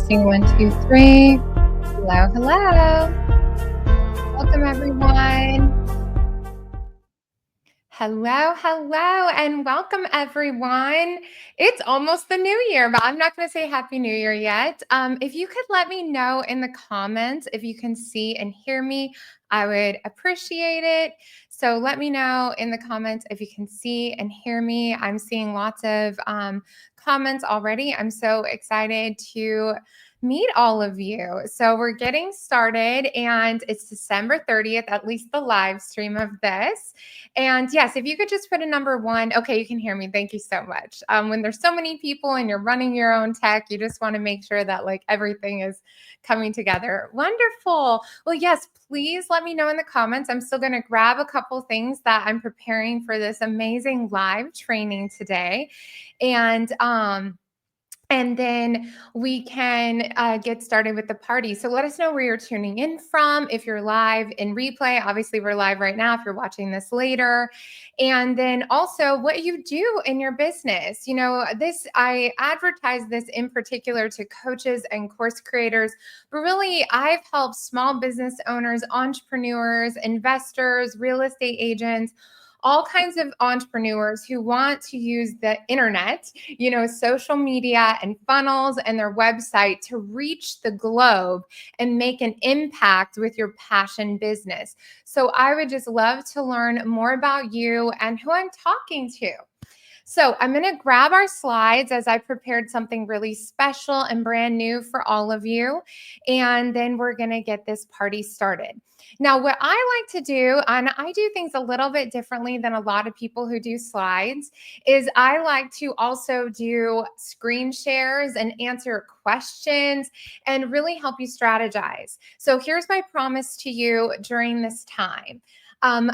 Testing one, two, three. Hello, hello. Welcome, everyone. Hello, hello, and welcome, everyone. It's almost the new year, but I'm not going to say Happy New Year yet. If you could let me know in the comments if you can see and hear me, I would appreciate it. So let me know in the comments if you can see and hear me. I'm seeing lots of comments already. I'm so excited to meet all of you. So we're getting started, and it's December 30th, at least the live stream of this. And yes, if you could just put a number one, okay, you can hear me. Thank you so much. When there's so many people and you're running your own tech, you just want to make sure that like everything is coming together. Wonderful. Well, yes, please let me know in the comments. I'm still going to grab a couple things that I'm preparing for this amazing live training today. And then we can get started with the party. So let us know where you're tuning in from. If you're live in replay, obviously we're live right now if you're watching this later. And then also what you do in your business. You know, I advertise this in particular to coaches and course creators, but really I've helped small business owners, entrepreneurs, investors, real estate agents, all kinds of entrepreneurs who want to use the internet, you know, social media and funnels and their website to reach the globe and make an impact with your passion business. So I would just love to learn more about you and who I'm talking to. So I'm going to grab our slides as I prepared something really special and brand new for all of you. And then we're going to get this party started. Now, what I like to do, and I do things a little bit differently than a lot of people who do slides, is I like to also do screen shares and answer questions and really help you strategize. So here's my promise to you during this time.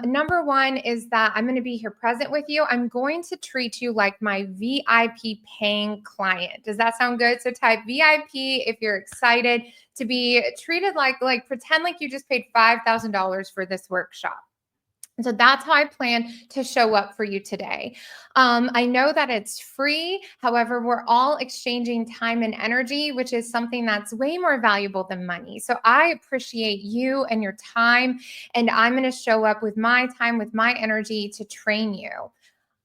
Number one is that I'm going to be here present with you. I'm going to treat you like my VIP paying client. Does that sound good? So type VIP if you're excited to be treated like pretend like you just paid $5,000 for this workshop. So that's how I plan to show up for you today. I know that it's free. However, we're all exchanging time and energy, which is something that's way more valuable than money. So I appreciate you and your time. And I'm going to show up with my time, with my energy to train you.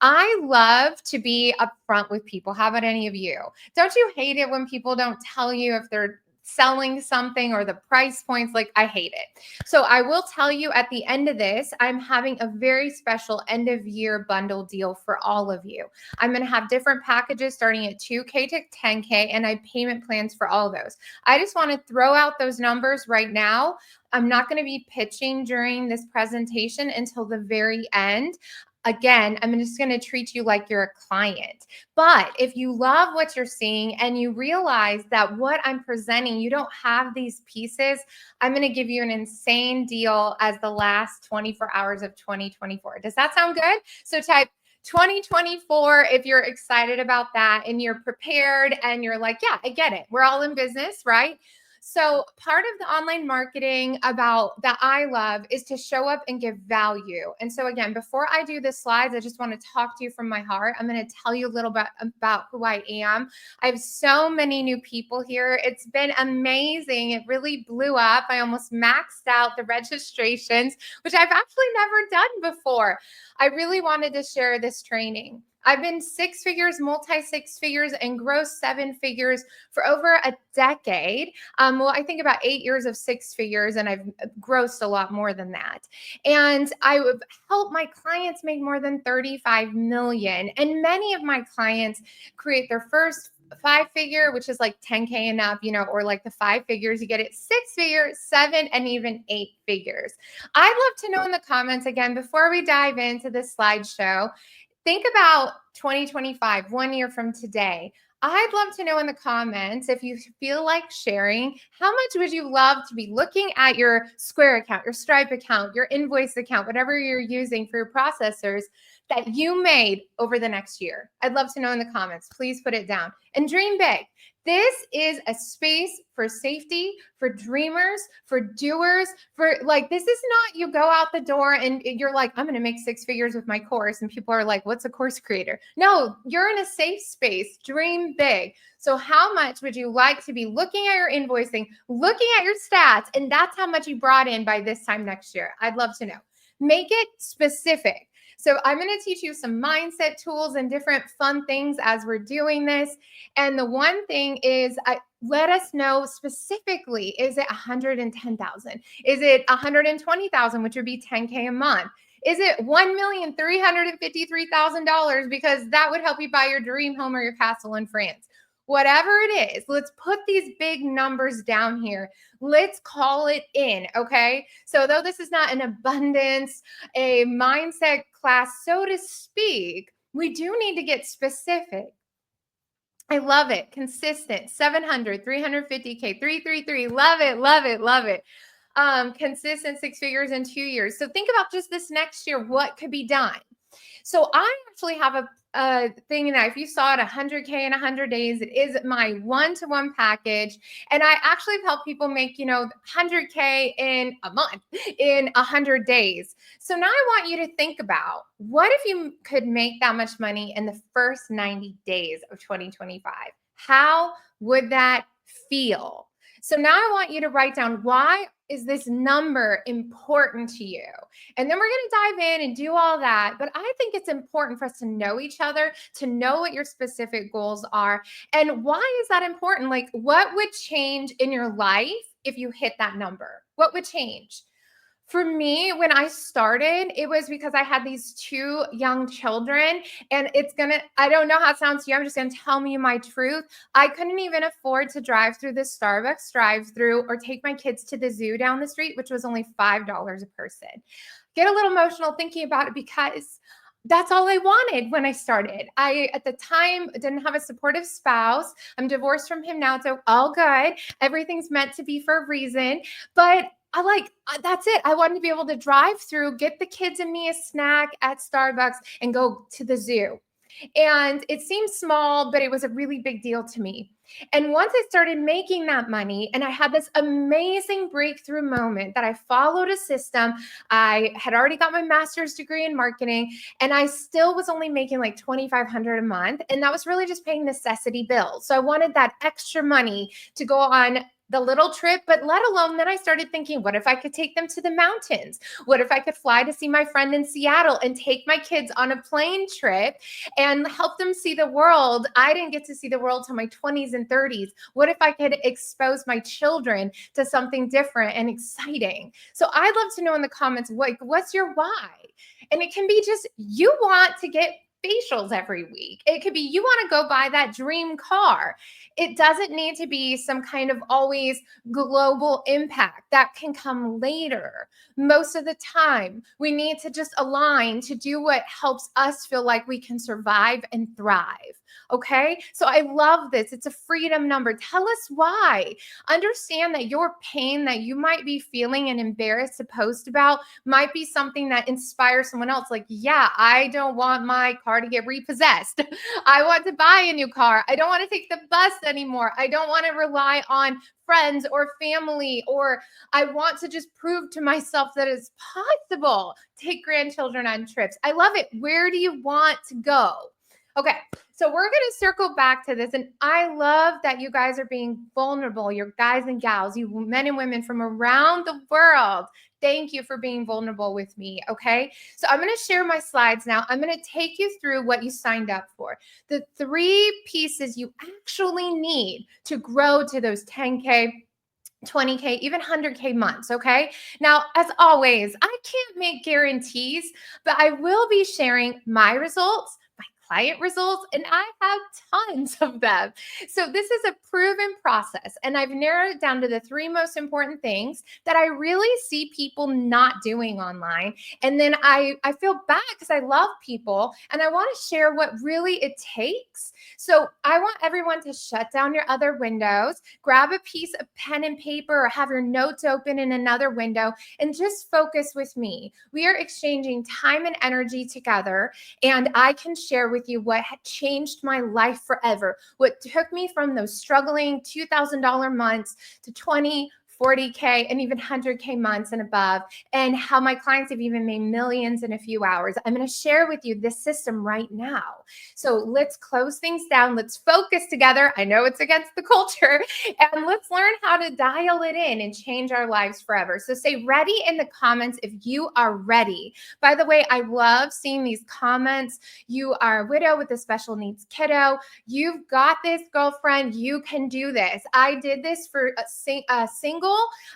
I love to be upfront with people. How about any of you? Don't you hate it when people don't tell you if they're selling something or the price points? Like, I hate it. So I will tell you at the end of this, I'm having a very special end of year bundle deal for all of you. I'm going to have different packages starting at 2K to 10K, and I have payment plans for all those. I just want to throw out those numbers right now. I'm not going to be pitching during this presentation until the very end. Again, I'm just going to treat you like you're a client. But if you love what you're seeing and you realize that what I'm presenting, you don't have these pieces, I'm going to give you an insane deal as the last 24 hours of 2024. Does that sound good? So type 2024 if you're excited about that and you're prepared and you're like, yeah, I get it. We're all in business, right? So part of the online marketing about that I love is to show up and give value. And so again, before I do the slides, I just want to talk to you from my heart. I'm going to tell you a little bit about who I am. I have so many new people here. It's been amazing. It really blew up. I almost maxed out the registrations, which I've actually never done before. I really wanted to share this training. I've been six figures, multi six figures, and gross seven figures for over a decade. Well, I think about 8 years of six figures, and I've grossed a lot more than that. And I would help my clients make more than 35 million. And many of my clients create their first five figure, which is like 10K and up, you know, or like the five figures, you get it six figures, seven, and even eight figures. I'd love to know in the comments again, before we dive into this slideshow, think about 2025, 1 year from today. I'd love to know in the comments, if you feel like sharing, how much would you love to be looking at your Square account, your Stripe account, your Invoice account, whatever you're using for your processors, that you made over the next year? I'd love to know in the comments. Please put it down and dream big. This is a space for safety, for dreamers, for doers, for like, this is not you go out the door and you're like, I'm going to make 6 figures with my course. And people are like, what's a course creator? No, you're in a safe space. Dream big. So how much would you like to be looking at your invoicing, looking at your stats, and that's how much you brought in by this time next year? I'd love to know. Make it specific. So I'm going to teach you some mindset tools and different fun things as we're doing this. And the one thing is, let us know specifically, is it 110,000? Is it 120,000, which would be 10K a month? Is it $1,353,000? Because that would help you buy your dream home or your castle in France. Whatever it is, let's put these big numbers down here. Let's call it in, okay? So though this is not an abundance, a mindset class, so to speak, we do need to get specific. I love it. Consistent, 700, 350K, 333. Love it, love it, love it. Consistent 6 figures in 2 years. So think about just this next year, what could be done? So I actually have a thing that if you saw it, 100K in 100 days, it is my one-to-one package. And I actually have helped people make, 100K in a month, in 100 days. So now I want you to think about, what if you could make that much money in the first 90 days of 2025? How would that feel? So now I want you to write down, why is this number important to you? And then we're going to dive in and do all that. But I think it's important for us to know each other, to know what your specific goals are. And why is that important? Like, what would change in your life if you hit that number? What would change? For me, when I started, it was because I had these 2 young children, and I don't know how it sounds to you. I'm just going to tell you my truth. I couldn't even afford to drive through the Starbucks drive-through or take my kids to the zoo down the street, which was only $5 a person. Get a little emotional thinking about it, because that's all I wanted when I started. I, at the time, didn't have a supportive spouse. I'm divorced from him now, so all good. Everything's meant to be for a reason. But that's it. I wanted to be able to drive through, get the kids and me a snack at Starbucks, and go to the zoo. And it seemed small, but it was a really big deal to me. And once I started making that money, and I had this amazing breakthrough moment that I followed a system, I had already got my master's degree in marketing, and I still was only making like $2,500 a month. And that was really just paying necessity bills. So I wanted that extra money to go on the little trip, but let alone, then I started thinking, what if I could take them to the mountains? What if I could fly to see my friend in Seattle and take my kids on a plane trip and help them see the world? I didn't get to see the world till my 20s and 30s. What if I could expose my children to something different and exciting? So I'd love to know in the comments, what's your why? And it can be just, you want to get facials every week. It could be, you want to go buy that dream car. It doesn't need to be some kind of always global impact. That can come later. Most of the time, we need to just align to do what helps us feel like we can survive and thrive. Okay. So I love this. It's a freedom number. Tell us why. Understand that your pain that you might be feeling and embarrassed to post about might be something that inspires someone else. Like, yeah, I don't want my car to get repossessed. I want to buy a new car. I don't want to take the bus anymore. I don't want to rely on friends or family, or I want to just prove to myself that it's possible. Take grandchildren on trips. I love it. Where do you want to go? Okay, so we're going to circle back to this. And I love that you guys are being vulnerable, your guys and gals, you men and women from around the world. Thank you for being vulnerable with me, okay? So I'm going to share my slides now. I'm going to take you through what you signed up for. The 3 pieces you actually need to grow to those 10K, 20K, even 100K months, okay? Now, as always, I can't make guarantees, but I will be sharing my results, my client results, and I have tons of them. So this is a proven process, and I've narrowed it down to the three most important things that I really see people not doing online. And then I feel bad because I love people and I want to share what really it takes. So I want everyone to shut down your other windows, grab a piece of pen and paper, or have your notes open in another window, and just focus with me. We are exchanging time and energy together, and I can share with you what had changed my life forever, what took me from those struggling $2,000 months to 20, 40K, and even 100K months and above, and how my clients have even made millions in a few hours. I'm going to share with you this system right now. So let's close things down. Let's focus together. I know it's against the culture, and let's learn how to dial it in and change our lives forever. So say ready in the comments if you are ready. By the way, I love seeing these comments. You are a widow with a special needs kiddo. You've got this, girlfriend. You can do this. I did this for a single.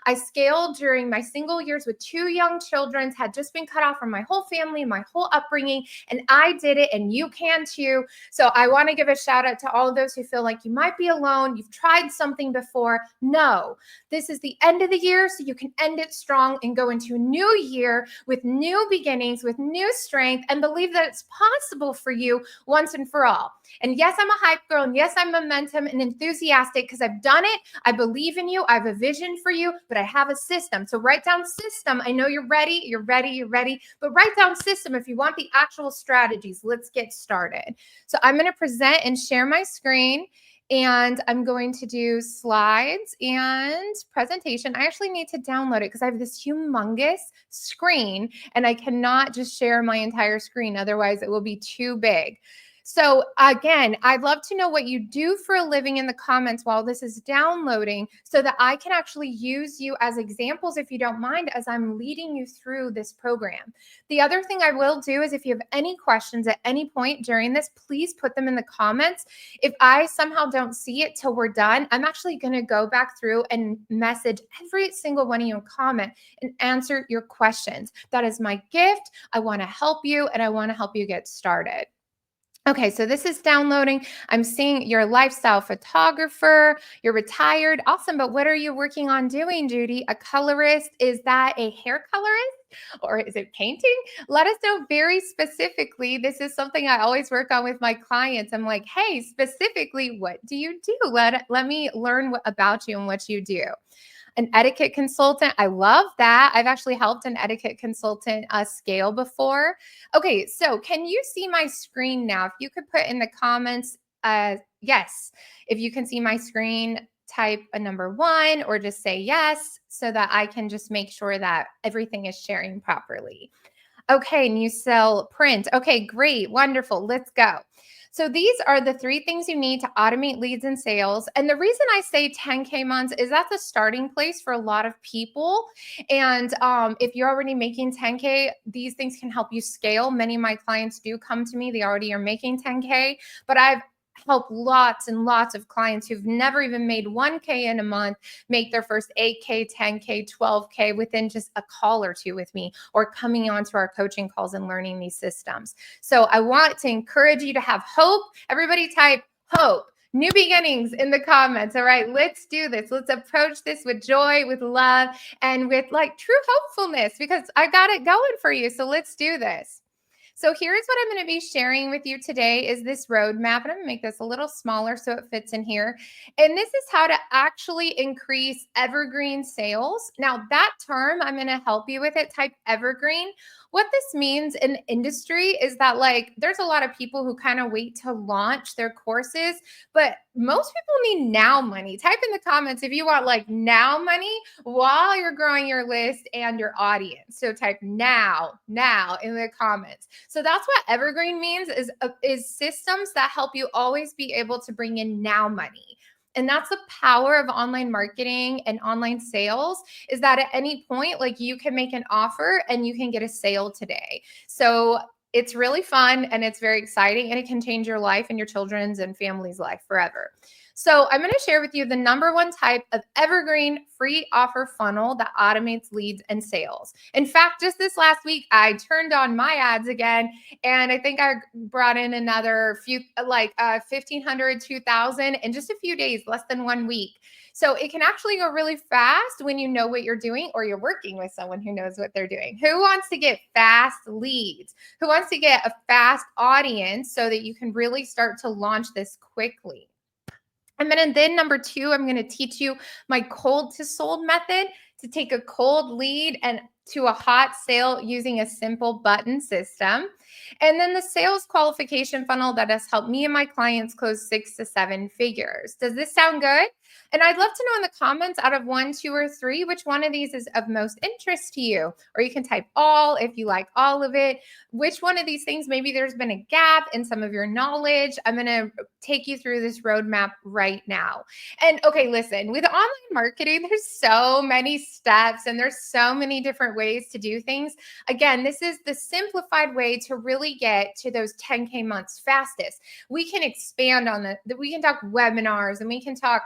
I scaled during my single years with 2 young children, had just been cut off from my whole family, my whole upbringing, and I did it, and you can too. So I want to give a shout out to all of those who feel like you might be alone, you've tried something before. No, this is the end of the year, so you can end it strong and go into a new year with new beginnings, with new strength, and believe that it's possible for you once and for all. And yes, I'm a hype girl, and yes, I'm momentum and enthusiastic because I've done it. I believe in you. I have a vision for you, but I have a system. So write down system. I know you're ready, but write down system if you want the actual strategies. Let's get started. So I'm going to present and share my screen, and I'm going to do slides and presentation. I actually need to download it because I have this humongous screen and I cannot just share my entire screen. Otherwise, it will be too big. So again, I'd love to know what you do for a living in the comments while this is downloading so that I can actually use you as examples, if you don't mind, as I'm leading you through this program. The other thing I will do is if you have any questions at any point during this, please put them in the comments. If I somehow don't see it till we're done, I'm actually going to go back through and message every single one of you in comment and answer your questions. That is my gift. I want to help you, and I want to help you get started. Okay, so this is downloading. I'm seeing you're a lifestyle photographer, you're retired. Awesome, but what are you working on doing, Judy? A colorist? Is that a hair colorist or is it painting? Let us know very specifically. This is something I always work on with my clients. I'm like, hey, specifically, what do you do? Let me learn about you and what you do. An etiquette consultant. I love that. I've actually helped an etiquette consultant scale before. Okay, so can you see my screen now? If you could put in the comments, yes. If you can see my screen, type a number 1 or just say yes so that I can just make sure that everything is sharing properly. Okay, new cell print. Okay, great. Wonderful. Let's go. So these are the 3 things you need to automate leads and sales. And the reason I say 10K months is that's a starting place for a lot of people. And if you're already making 10K, these things can help you scale. Many of my clients do come to me. They already are making 10K, but I've helped lots and lots of clients who've never even made 1K in a month make their first 8K, 10K, 12K within just a call or 2 with me, or coming onto our coaching calls and learning these systems. So I want to encourage you to have hope. Everybody type hope. New beginnings in the comments. All right, let's do this. Let's approach this with joy, with love, and with like true hopefulness, because I got it going for you. So let's do this. So here's what I'm going to be sharing with you today is this roadmap. And I'm going to make this a little smaller so it fits in here. And this is how to actually increase evergreen sales. Now that term, I'm going to help you with it. Type evergreen. What this means in the industry is that like there's a lot of people who kind of wait to launch their courses, but most people need now money. Type in the comments if you want like now money while you're growing your list and your audience. So type now in the comments. So that's what evergreen means is systems that help you always be able to bring in now money. And that's the power of online marketing and online sales, is that at any point, like you can make an offer and you can get a sale today. So it's really fun and it's very exciting, and it can change your life and your children's and family's life forever. So I'm going to share with you the number one type of evergreen free offer funnel that automates leads and sales. In fact, just this last week, I turned on my ads again, and I think I brought in another few, like 1,500, 2,000 in just a few days, less than 1 week. So it can actually go really fast when you know what you're doing or you're working with someone who knows what they're doing. Who wants to get fast leads? Who wants to get a fast audience so that you can really start to launch this quickly? And then number two, I'm going to teach you my cold to sold method to take a cold lead and to a hot sale using a simple button system. And then the sales qualification funnel that has helped me and my clients close 6 to 7 figures. Does this sound good? And I'd love to know in the comments out of 1, 2, or 3, which one of these is of most interest to you. Or you can type all if you like all of it. Which one of these things, maybe there's been a gap in some of your knowledge. I'm going to take you through this roadmap right now. And okay, listen, with online marketing, there's so many steps and there's so many different ways to do things. Again, this is the simplified way to really get to those 10K months fastest. We can expand on that. We can talk webinars and we can talk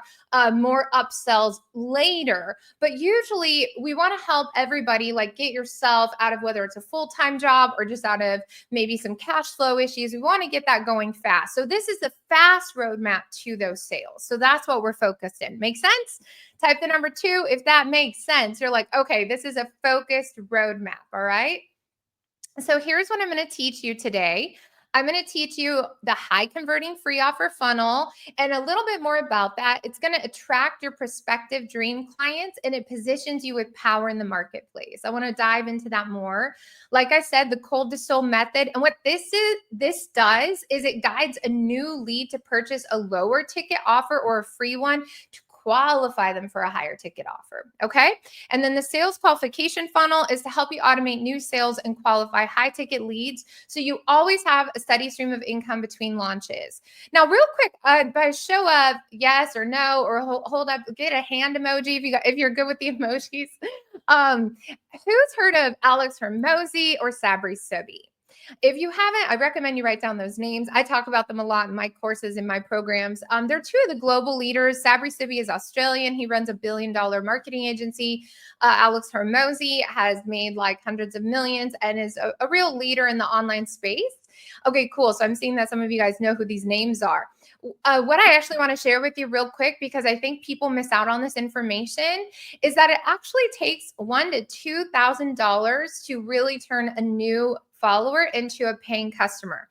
more upsells later. But usually we want to help everybody like get yourself out of whether it's a full-time job or just out of maybe some cash flow issues. We want to get that going fast. So this is the fast roadmap to those sales. So that's what we're focused in. Make sense? Type the number 2 if that makes sense. You're like, okay, this is a focused roadmap. All right. So here's what I'm going to teach you today. I'm going to teach you the high converting free offer funnel and a little bit more about that. It's going to attract your prospective dream clients and it positions you with power in the marketplace. I want to dive into that more. Like I said, the cold to sold method. And what this does is it guides a new lead to purchase a lower ticket offer or a free one to qualify them for a higher ticket offer. Okay. And then the sales qualification funnel is to help you automate new sales and qualify high ticket leads. So you always have a steady stream of income between launches. Now, real quick, by show of yes or no, or hold up, get a hand emoji if you're good with the emojis. Who's heard of Alex Hormozi or Sabri Subi? If you haven't, I recommend you write down those names. I talk about them a lot in my courses, in my programs. They're two of the global leaders. Sabri Subi is Australian. He runs a $1 billion marketing agency. Alex Hormozi has made like hundreds of millions and is a real leader in the online space. Okay, cool. So I'm seeing that some of you guys know who these names are. What I actually want to share with you real quick, because I think people miss out on this information, is that it actually takes $1,000 to $2,000 to really turn a new follower into a paying customer.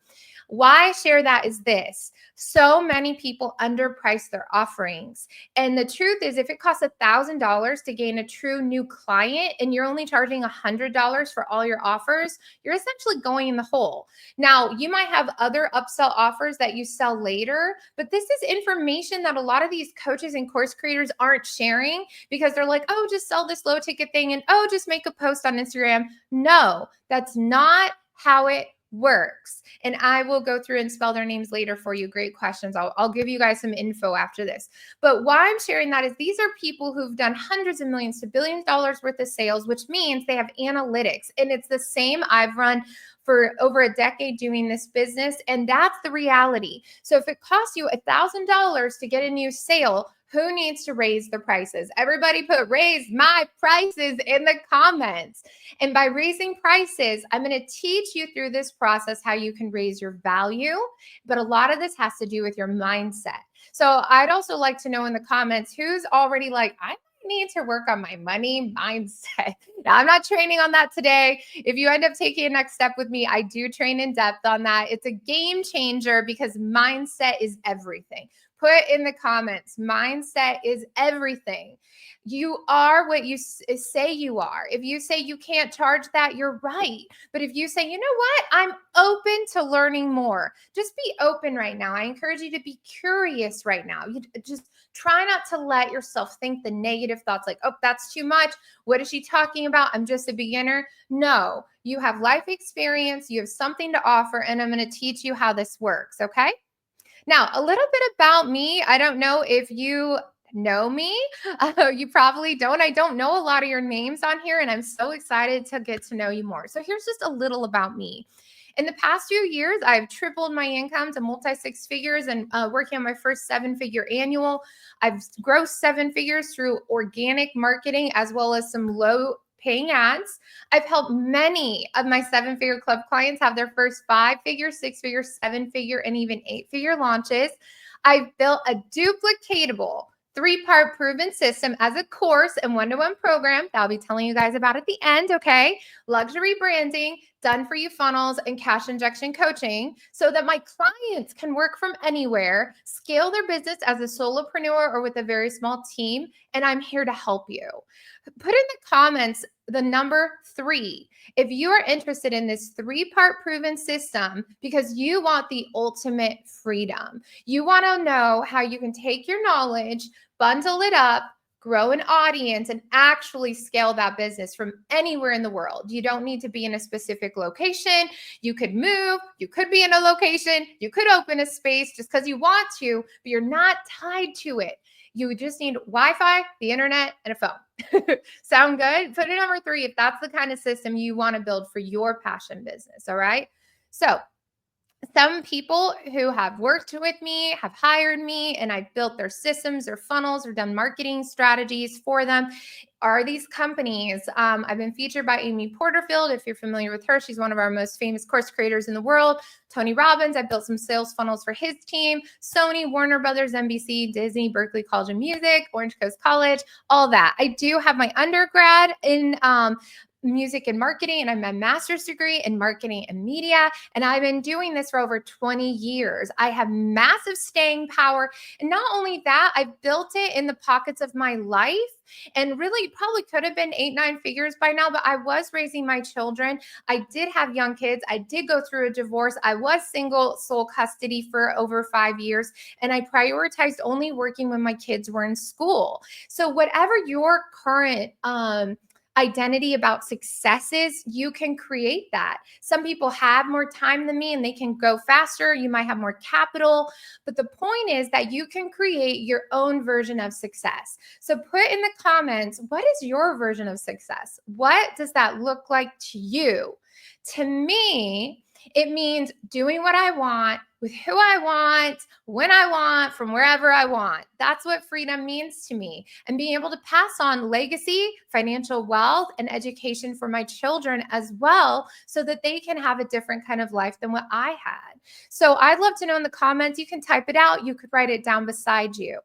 Why I share that is this. So many people underprice their offerings. And the truth is, if it costs $1,000 to gain a true new client and you're only charging $100 for all your offers, you're essentially going in the hole. Now, you might have other upsell offers that you sell later, but this is information that a lot of these coaches and course creators aren't sharing because they're like, oh, just sell this low ticket thing and oh, just make a post on Instagram. No, that's not how it works. And I will go through and spell their names later for you. Great questions. I'll give you guys some info after this. But why I'm sharing that is these are people who've done hundreds of millions to billions of dollars worth of sales, which means they have analytics. And it's the same I've run for over a decade doing this business. And that's the reality. So if it costs you $1,000 to get a new sale, who needs to raise the prices? Everybody put raise my prices in the comments. And by raising prices, I'm going to teach you through this process how you can raise your value. But a lot of this has to do with your mindset. So I'd also like to know in the comments who's already like, I need to work on my money mindset. Now, I'm not training on that today. If you end up taking a next step with me, I do train in depth on that. It's a game changer because mindset is everything. Put in the comments, mindset is everything. You are what you say you are. If you say you can't charge that, you're right. But if you say, you know what, I'm open to learning more, just be open right now. I encourage you to be curious right now. You just try not to let yourself think the negative thoughts like, oh, that's too much. What is she talking about? I'm just a beginner. No, you have life experience. You have something to offer, and I'm going to teach you how this works. Okay. Now, a little bit about me. I don't know if you know me. You probably don't. I don't know a lot of your names on here, and I'm so excited to get to know you more. So here's just a little about me. In the past few years, I've tripled my income to multi six figures and working on my first 7-figure annual. I've grossed 7 figures through organic marketing as well as some low paying ads. I've helped many of my 7-figure club clients have their first 5-figure, 6-figure, 7-figure, and even 8-figure launches. I've built a duplicatable 3-part proven system as a course and one-to-one program that I'll be telling you guys about at the end, okay? Luxury branding, done for you funnels, and cash injection coaching so that my clients can work from anywhere, scale their business as a solopreneur or with a very small team, and I'm here to help you. Put in the comments the number 3 if you are interested in this 3-part proven system because you want the ultimate freedom. You want to know how you can take your knowledge, bundle it up, grow an audience, and actually scale that business from anywhere in the world. You don't need to be in a specific location. You could move, you could be in a location, you could open a space just because you want to, but you're not tied to it. You just need Wi-Fi, the internet, and a phone. Sound good? Put in number 3 if that's the kind of system you want to build for your passion business. All right. So some people who have worked with me have hired me and I've built their systems or funnels or done marketing strategies for them are these companies. I've been featured by Amy Porterfield. If you're familiar with her, she's one of our most famous course creators in the world. Tony Robbins, I built some sales funnels for his team. Sony, Warner Brothers, NBC, Disney, Berklee College of Music, Orange Coast College, all that. I do have my undergrad in music and marketing, and I have my master's degree in marketing and media. And I've been doing this for over 20 years. I have massive staying power. And not only that, I've built it in the pockets of my life. And really, probably could have been 8-9 figures by now, but I was raising my children. I did have young kids. I did go through a divorce. I was single, sole custody for over 5 years. And I prioritized only working when my kids were in school. So whatever your current identity about successes, you can create that. Some people have more time than me and they can go faster. You might have more capital, but the point is that you can create your own version of success. So put in the comments, what is your version of success? What does that look like to you? To me, it means doing what I want with who I want, when I want, from wherever I want. That's what freedom means to me. And being able to pass on legacy, financial wealth, and education for my children as well, so that they can have a different kind of life than what I had. So I'd love to know in the comments. You can type it out. You could write it down beside you.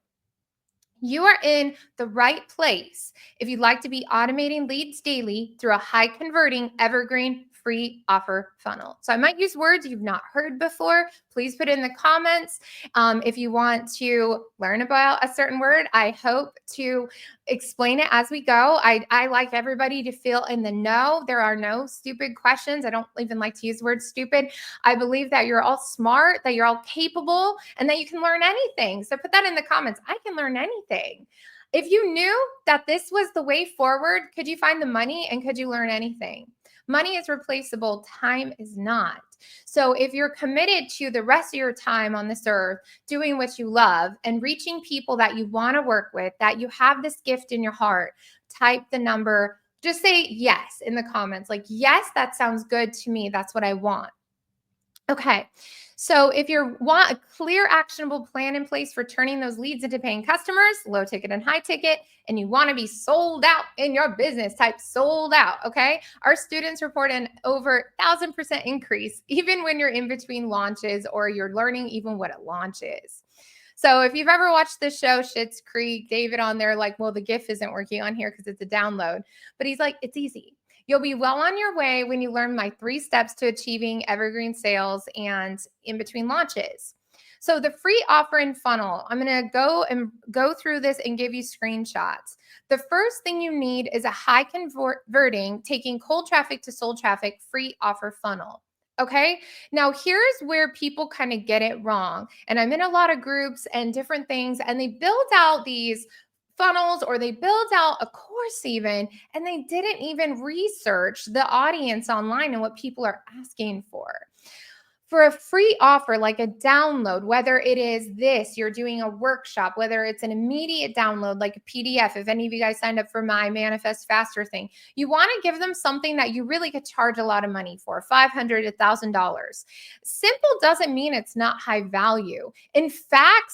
You are in the right place if you'd like to be automating leads daily through a high converting evergreen free offer funnel. So I might use words you've not heard before. Please put in the comments. If you want to learn about a certain word, I hope to explain it as we go. I like everybody to feel in the know. There are no stupid questions. I don't even like to use the word stupid. I believe that you're all smart, that you're all capable, and that you can learn anything. So put that in the comments. I can learn anything. If you knew that this was the way forward, could you find the money and could you learn anything? Money is replaceable. Time is not. So if you're committed to the rest of your time on this earth, doing what you love and reaching people that you want to work with, that you have this gift in your heart, type the number. Just say yes in the comments. Like, yes, that sounds good to me. That's what I want. Okay. So if you want a clear, actionable plan in place for turning those leads into paying customers, low ticket and high ticket, and you want to be sold out in your business, type sold out. Okay. Our students report an over 1,000% increase, even when you're in between launches or you're learning even what a launch is. So if you've ever watched the show Schitt's Creek, David on there, like, well, the GIF isn't working on here because it's a download, but he's like, it's easy. You'll be well on your way when you learn my 3 steps to achieving evergreen sales and in between launches. So the free offer and funnel, I'm going to go through this and give you screenshots. The first thing you need is a high converting, taking cold traffic to sold traffic free offer funnel. Okay. Now here's where people kind of get it wrong. And I'm in a lot of groups and different things, and they build out these funnels or they build out a course even, and they didn't even research the audience online and what people are asking for. For a free offer, like a download, whether it is this, you're doing a workshop, whether it's an immediate download, like a PDF, if any of you guys signed up for my Manifest Faster thing, you want to give them something that you really could charge a lot of money for, $500, $1,000. Simple doesn't mean it's not high value. In fact,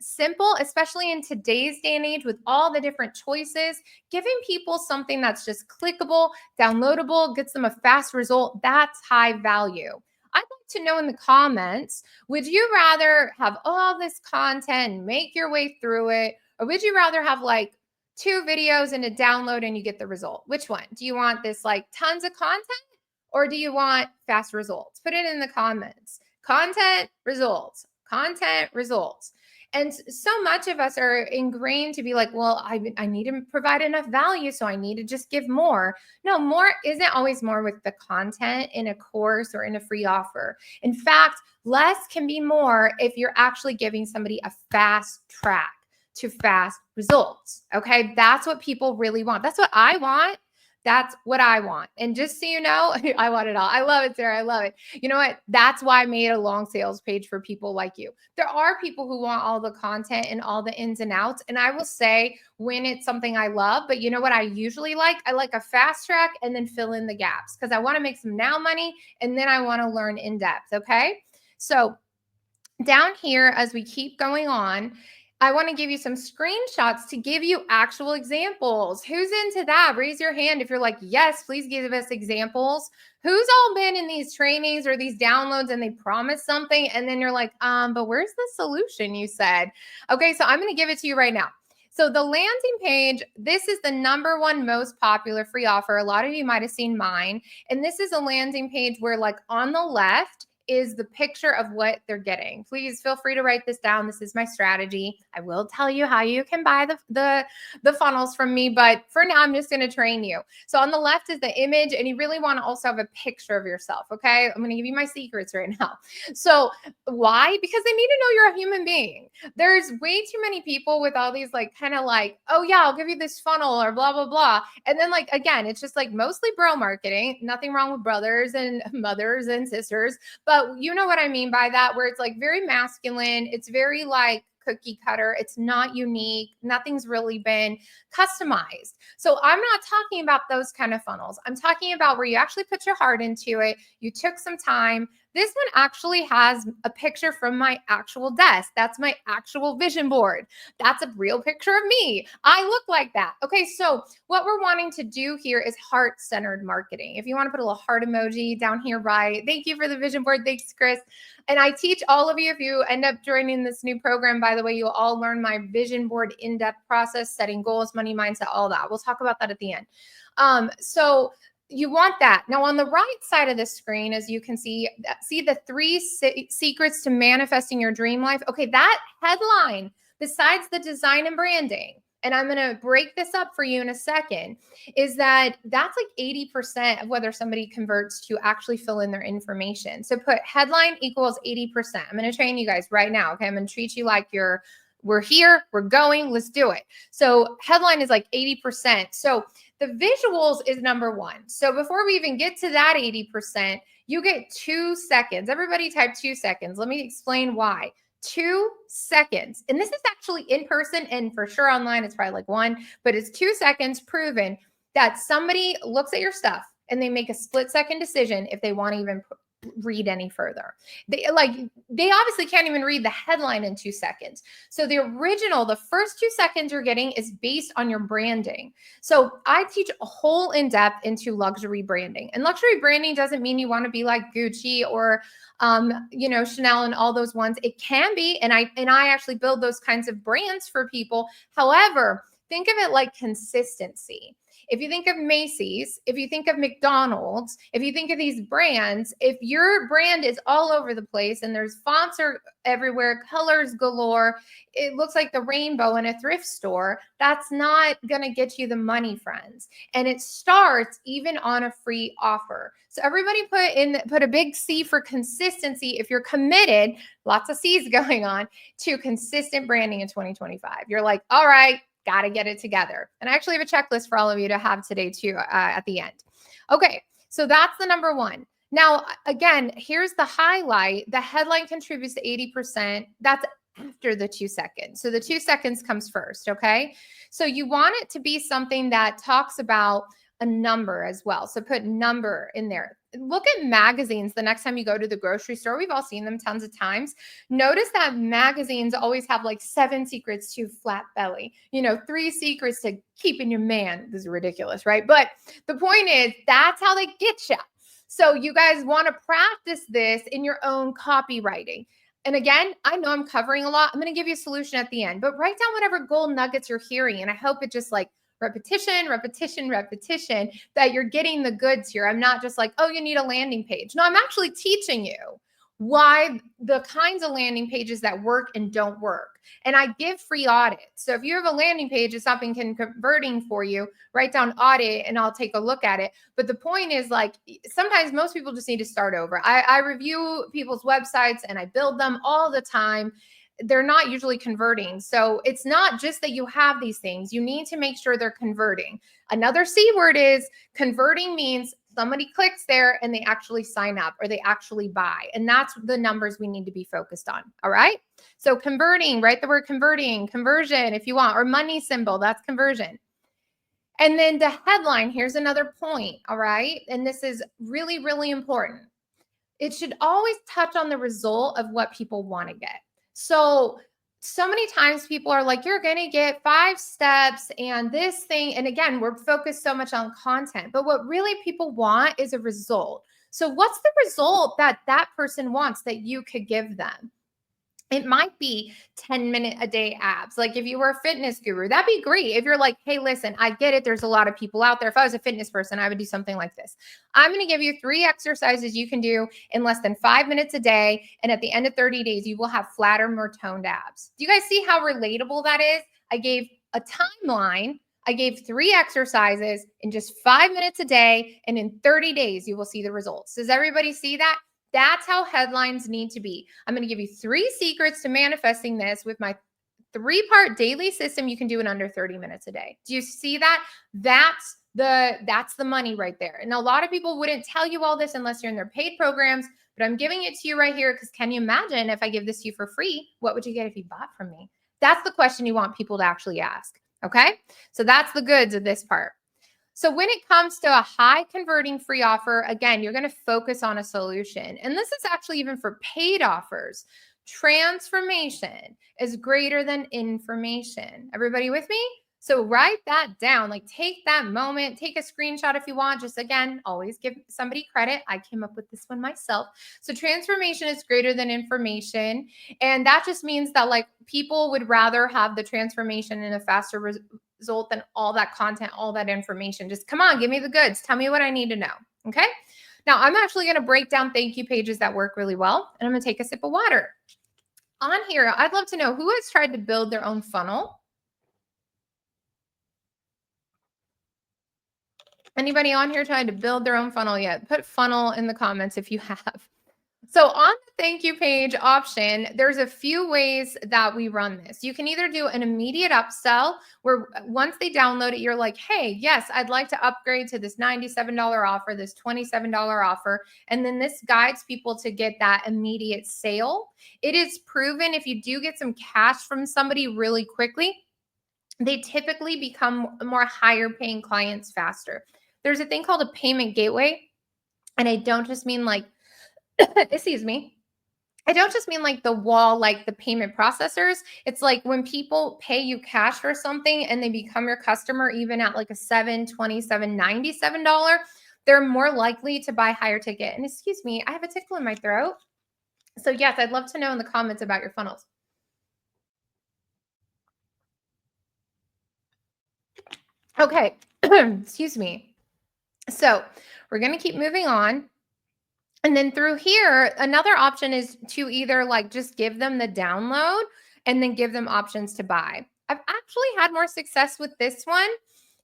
simple, especially in today's day and age with all the different choices, giving people something that's just clickable, downloadable, gets them a fast result, that's high value. I'd like to know in the comments, would you rather have all this content and make your way through it? Or would you rather have like 2 videos and a download and you get the result? Which one? Do you want this like tons of content or do you want fast results? Put it in the comments. Content, results, content, results. And so much of us are ingrained to be like, well, I need to provide enough value, so I need to just give more. No, more isn't always more with the content in a course or in a free offer. In fact, less can be more if you're actually giving somebody a fast track to fast results. Okay. That's what people really want. That's what I want. That's what I want. And just so you know, I want it all. I love it, Sarah. I love it. You know what? That's why I made a long sales page for people like you. There are people who want all the content and all the ins and outs. And I will say when it's something I love, but you know what I usually like? I like a fast track and then fill in the gaps because I want to make some now money and then I want to learn in depth. Okay. So down here, as we keep going on, I want to give you some screenshots to give you actual examples. Who's into that? Raise your hand if you're like, yes, please give us examples. Who's all been in these trainings or these downloads and they promise something and then you're like, but where's the solution you said? Okay, so I'm going to give it to you right now. So the landing page, this is the #1 most popular free offer. A lot of you might have seen mine. And this is a landing page where like on the left is the picture of what they're getting. Please feel free to write this down. This is my strategy. I will tell you how you can buy the funnels from me, but for now, I'm just going to train you. So on the left is the image, and you really want to also have a picture of yourself. Okay. I'm going to give you my secrets right now. So why? Because they need to know you're a human being. There's way too many people with all these like kind of like, oh yeah, I'll give you this funnel or blah, blah, blah. And then like, again, it's just like mostly bro marketing, nothing wrong with brothers and mothers and sisters, but you know what I mean by that, where it's like very masculine. It's very like cookie cutter. It's not unique. Nothing's really been customized. So I'm not talking about those kind of funnels. I'm talking about where you actually put your heart into it. You took some time. This one actually has a picture from my actual desk. That's my actual vision board. That's a real picture of me. I look like that. Okay, so what we're wanting to do here is heart-centered marketing. If you want to put a little heart emoji down here, right? Thank you for the vision board. Thanks, Chris. And I teach all of you, if you end up joining this new program, by the way, you'll all learn my vision board in-depth process, setting goals, money mindset, all that. We'll talk about that at the end. So you want that. Now on the right side of the screen, as you can see the 3 secrets to manifesting your dream life. Okay, that headline, besides the design and branding, and I'm going to break this up for you in a second, is that's like 80% of whether somebody converts to actually fill in their information. So put headline equals 80%. I'm going to train you guys right now. Okay, I'm going to treat you like we're here, we're going, let's do it. So headline is like 80%. So the visuals is #1. So before we even get to that 80%, you get 2 seconds. Everybody type 2 seconds. Let me explain why. 2 seconds. And this is actually in person, and for sure online, it's probably like 1, but it's 2 seconds proven that somebody looks at your stuff and they make a split-second decision if they want to even read any further. They obviously can't even read the headline in 2 seconds. So the first 2 seconds you're getting is based on your branding. So I teach a whole in-depth into luxury branding. And luxury branding doesn't mean you want to be like Gucci or Chanel and all those ones. It can be, and I actually build those kinds of brands for people. However, think of it like consistency. If you think of Macy's, if you think of McDonald's, if you think of these brands, if your brand is all over the place and there's fonts are everywhere, colors galore, it looks like the rainbow in a thrift store, that's not going to get you the money, friends. And it starts even on a free offer. So everybody put a big C for consistency. If you're committed, lots of C's going on, to consistent branding in 2025. You're like, all right, got to get it together. And I actually have a checklist for all of you to have today too at the end. Okay, so that's the #1. Now, again, here's the highlight. The headline contributes to 80%. That's after the 2 seconds. So the 2 seconds comes first, okay? So you want it to be something that talks about a number as well. So put number in there. Look at magazines the next time you go to the grocery store. We've all seen them tons of times. Notice that magazines always have like 7 secrets to flat belly, 3 secrets to keeping your man. This is ridiculous, right? But the point is, that's how they get you. So you guys want to practice this in your own copywriting. And again, I know I'm covering a lot. I'm going to give you a solution at the end, but write down whatever gold nuggets you're hearing. And I hope it just like repetition, repetition, repetition, that you're getting the goods here. I'm not just like, oh, you need a landing page. No, I'm actually teaching you why the kinds of landing pages that work and don't work. And I give free audits. So if you have a landing page that's not been converting for you, write down audit and I'll take a look at it. But the point is, like, sometimes most people just need to start over. I review people's websites and I build them all the time. They're not usually converting. So it's not just that you have these things. You need to make sure they're converting. Another C word is converting means somebody clicks there and they actually sign up or they actually buy. And that's the numbers we need to be focused on. All right. So converting, write the word converting, conversion if you want, or money symbol, that's conversion. And then the headline, here's another point. All right. And this is really, really important. It should always touch on the result of what people want to get. So many times people are like, you're going to get 5 steps and this thing. And again, we're focused so much on content, but what really people want is a result. So what's the result that that person wants that you could give them? It might be 10-minute a day abs. Like if you were a fitness guru, that'd be great. If you're like, hey, listen, I get it. There's a lot of people out there. If I was a fitness person, I would do something like this. I'm going to give you 3 exercises you can do in less than 5 minutes a day. And at the end of 30 days, you will have flatter, more toned abs. Do you guys see how relatable that is? I gave a timeline. I gave 3 exercises in just 5 minutes a day. And in 30 days, you will see the results. Does everybody see that? That's how headlines need to be. I'm going to give you 3 secrets to manifesting this with my 3-part daily system. You can do it under 30 minutes a day. Do you see that? That's the money right there. And a lot of people wouldn't tell you all this unless you're in their paid programs, but I'm giving it to you right here because can you imagine if I give this to you for free, what would you get if you bought from me? That's the question you want people to actually ask. Okay? So that's the goods of this part. So when it comes to a high converting free offer, again, you're going to focus on a solution. And this is actually even for paid offers. Transformation is greater than information. Everybody with me? So write that down. Like take that moment, take a screenshot if you want. Just again, always give somebody credit. I came up with this one myself. So transformation is greater than information. And that just means that like people would rather have the transformation in a faster result than all that content, all that information. Just come on, give me the goods. Tell me what I need to know. Okay. Now I'm actually going to break down thank you pages that work really well. And I'm going to take a sip of water. On here, I'd love to know who has tried to build their own funnel. Anybody on here trying to build their own funnel yet? Put funnel in the comments if you have. So on the thank you page option, there's a few ways that we run this. You can either do an immediate upsell where once they download it, you're like, hey, yes, I'd like to upgrade to this $97 offer, this $27 offer. And then this guides people to get that immediate sale. It is proven if you do get some cash from somebody really quickly, they typically become more higher paying clients faster. There's a thing called a payment gateway. And I don't just mean like, excuse me. I don't just mean like the wall, like the payment processors. It's like when people pay you cash for something and they become your customer, even at like a $7, $27, $97, they're more likely to buy higher ticket. And excuse me, I have a tickle in my throat. So yes, I'd love to know in the comments about your funnels. Okay, excuse me. So we're going to keep moving on. And then through here, another option is to either like just give them the download and then give them options to buy. I've actually had more success with this one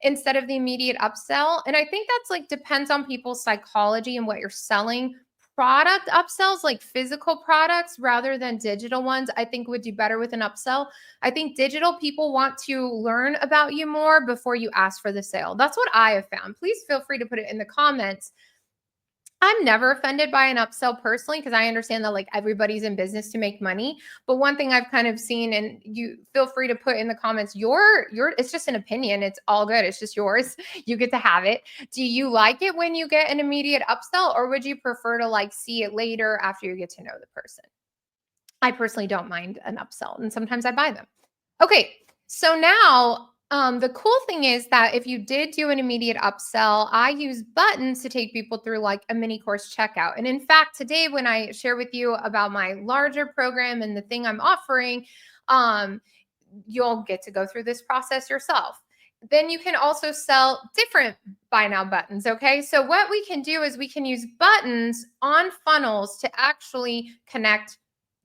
instead of the immediate upsell. And I think that's like depends on people's psychology and what you're selling. Product upsells, like physical products rather than digital ones, I think would do better with an upsell. I think digital people want to learn about you more before you ask for the sale. That's what I have found. Please feel free to put it in the comments. I'm never offended by an upsell personally because I understand that like everybody's in business to make money. But one thing I've kind of seen, and you feel free to put in the comments, your it's just an opinion. It's all good. It's just yours. You get to have it. Do you like it when you get an immediate upsell, or would you prefer to like see it later after you get to know the person? I personally don't mind an upsell, and sometimes I buy them. Okay, so now the cool thing is that if you did do an immediate upsell, I use buttons to take people through like a mini course checkout. And in fact, today when I share with you about my larger program and the thing I'm offering, um, you'll get to go through this process yourself. Then you can also sell different buy now buttons. Okay. So, what we can do is we can use buttons on funnels to actually connect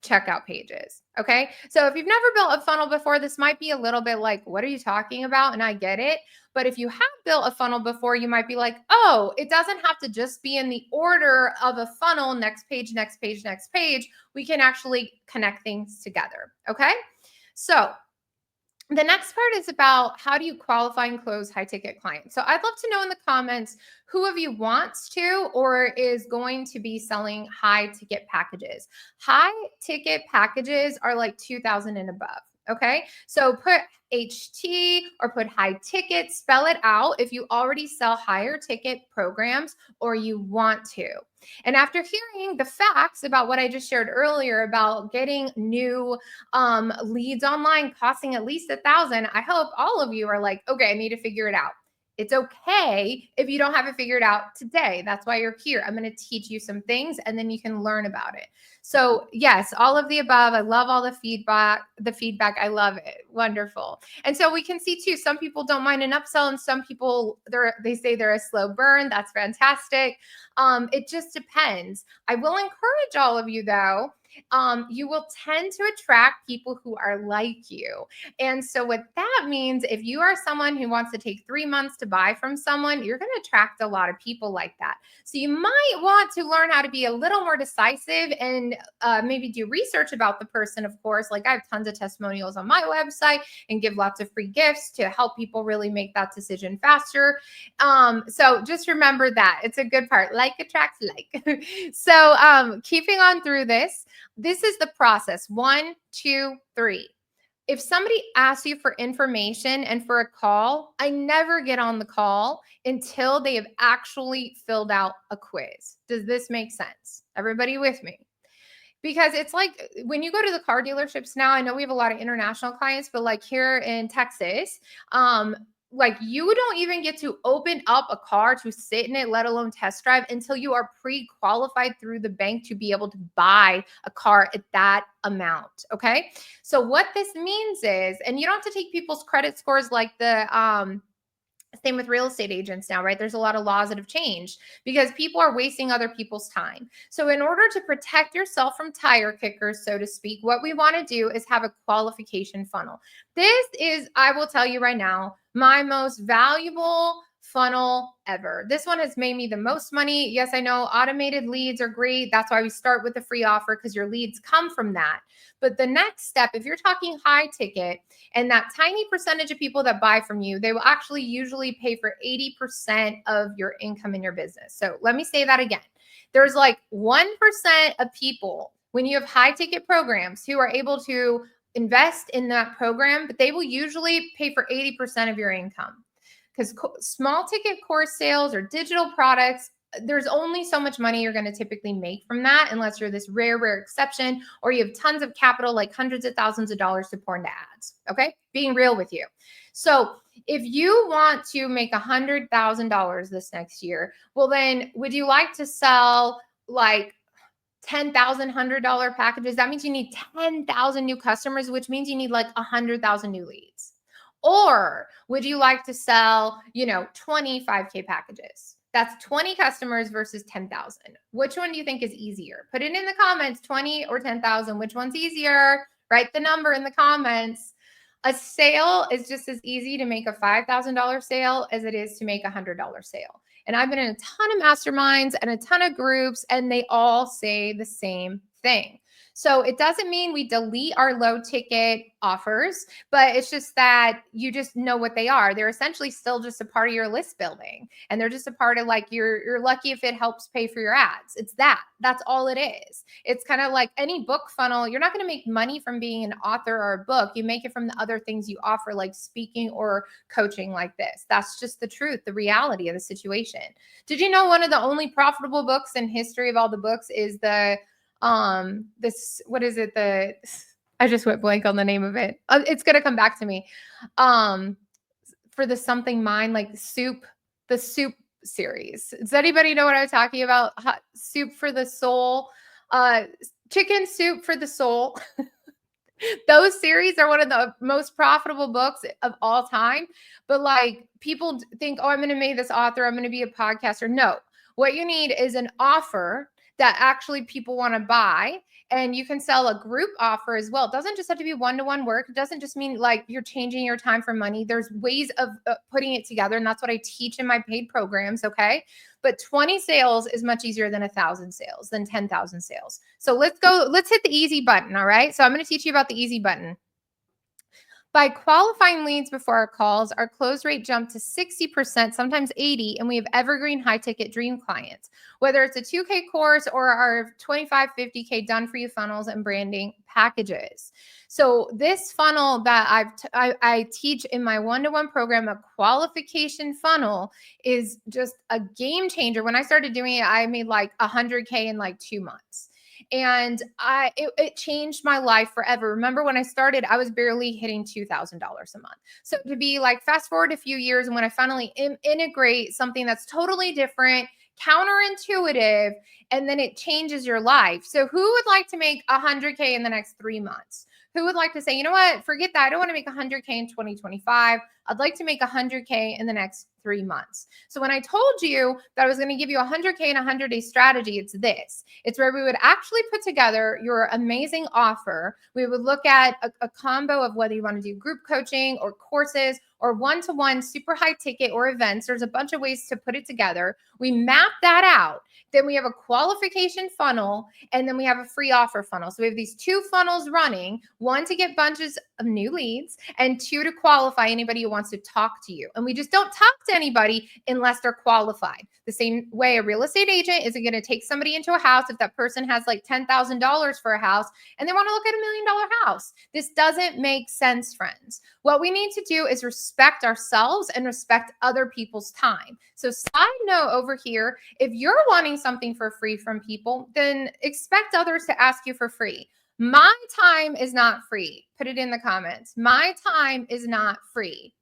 checkout pages. Okay. So, if you've never built a funnel before, this might be a little bit like, what are you talking about? And I get it. But if you have built a funnel before, you might be like, oh, it doesn't have to just be in the order of a funnel, next page, next page, next page. We can actually connect things together. Okay. So, the next part is about how do you qualify and close high ticket clients. So I'd love to know in the comments who of you wants to or is going to be selling high ticket packages. High ticket packages are like 2,000 and above. Okay. So put HT or put high ticket, spell it out if you already sell higher ticket programs or you want to. And after hearing the facts about what I just shared earlier about getting new leads online costing at least 1,000, I hope all of you are like, okay, I need to figure it out. It's okay if you don't have it figured out today. That's why you're here. I'm going to teach you some things and then you can learn about it. So, yes, all of the above. I love all the feedback. I love it. Wonderful. And so we can see too, some people don't mind an upsell and some people they say they're a slow burn. That's fantastic. It just depends. I will encourage all of you though, you will tend to attract people who are like you. And so, what that means, if you are someone who wants to take 3 months to buy from someone, you're going to attract a lot of people like that. So, you might want to learn how to be a little more decisive and maybe do research about the person, of course. Like, I have tons of testimonials on my website and give lots of free gifts to help people really make that decision faster. So, just remember that it's a good part. Like attracts like. So, keeping on through this is the process. 1, 2, 3. If somebody asks you for information and for a call, I never get on the call until they have actually filled out a quiz. Does this make sense? Everybody with me? Because it's like when you go to the car dealerships now, I know we have a lot of international clients, but like here in Texas, like you don't even get to open up a car to sit in it, let alone test drive until you are pre-qualified through the bank to be able to buy a car at that amount. Okay. So what this means is, and you don't have to take people's credit scores like the same with real estate agents now, right? There's a lot of laws that have changed because people are wasting other people's time. So, in order to protect yourself from tire kickers, so to speak, what we want to do is have a qualification funnel. This is, I will tell you right now, my most valuable funnel ever. This one has made me the most money. Yes, I know automated leads are great. That's why we start with a free offer because your leads come from that. But the next step, if you're talking high ticket, and that tiny percentage of people that buy from you, they will actually usually pay for 80% of your income in your business. So let me say that again. There's like 1% of people when you have high ticket programs who are able to invest in that program, but they will usually pay for 80% of your income. Because small ticket course sales or digital products, there's only so much money you're going to typically make from that unless you're this rare exception or you have tons of capital, like hundreds of thousands of dollars to pour into ads. Okay. Being real with you. So if you want to make $100,000 this next year, well, then would you like to sell like $10,100 packages? That means you need 10,000 new customers, which means you need like 100,000 new leads. Or would you like to sell, 25K packages? That's 20 customers versus 10,000. Which one do you think is easier? Put it in the comments, 20 or 10,000. Which one's easier? Write the number in the comments. A sale is just as easy to make a $5,000 sale as it is to make a $100 sale. And I've been in a ton of masterminds and a ton of groups, and they all say the same thing. So it doesn't mean we delete our low ticket offers, but it's just that you just know what they are. They're essentially still just a part of your list building, and they're just a part of like you're lucky if it helps pay for your ads. It's that's all it is. It's kind of like any book funnel. You're not going to make money from being an author or a book. You make it from the other things you offer, like speaking or coaching like this. That's just the truth, the reality of the situation. Did you know one of the only profitable books in history of all the books is this, what is it, I just went blank on the name of it. It's gonna come back to me. For the something mind, like the soup series. Does anybody know what I'm talking about? Soup for the soul, uh chicken soup for the soul. Those series are one of the most profitable books of all time. But like people think, oh, I'm going to make this author, I'm going to be a podcaster. No, what you need is an offer that actually people want to buy. And you can sell a group offer as well. It doesn't just have to be one-to-one work. It doesn't just mean like you're changing your time for money. There's ways of putting it together. And that's what I teach in my paid programs. Okay. But 20 sales is much easier than 1,000 sales, than 10,000 sales. So let's hit the easy button. All right. So I'm going to teach you about the easy button. By qualifying leads before our calls, our close rate jumped to 60%, sometimes 80%, and we have evergreen high-ticket dream clients. Whether it's a 2K course or our 25, 50K done-for-you funnels and branding packages. So this funnel that I teach in my one-to-one program, a qualification funnel, is just a game changer. When I started doing it, I made like 100K in like 2 months. And it changed my life forever. Remember when I started, I was barely hitting $2,000 a month. So to be like fast forward a few years, and when I finally integrate something that's totally different, counterintuitive, and then it changes your life. So who would like to make 100K in the next 3 months? Who would like to say, you know what, forget that. I don't want to make 100K in 2025. I'd like to make 100K in the next 3 months. So when I told you that I was going to give you 100K in a 100-day strategy, it's this. It's where we would actually put together your amazing offer. We would look at a combo of whether you want to do group coaching or courses or one-to-one super high ticket or events. There's a bunch of ways to put it together. We map that out. Then we have a qualification funnel, and then we have a free offer funnel. So we have these 2 funnels running, one to get bunches of new leads and 2 to qualify anybody who wants to talk to you. And we just don't talk to anybody unless they're qualified. The same way a real estate agent isn't going to take somebody into a house if that person has like $10,000 for a house and they want to look at $1 million house. This doesn't make sense, friends. What we need to do is respect ourselves and respect other people's time. So side note over here, if you're wanting something for free from people, then expect others to ask you for free. My time is not free. Put it in the comments. My time is not free.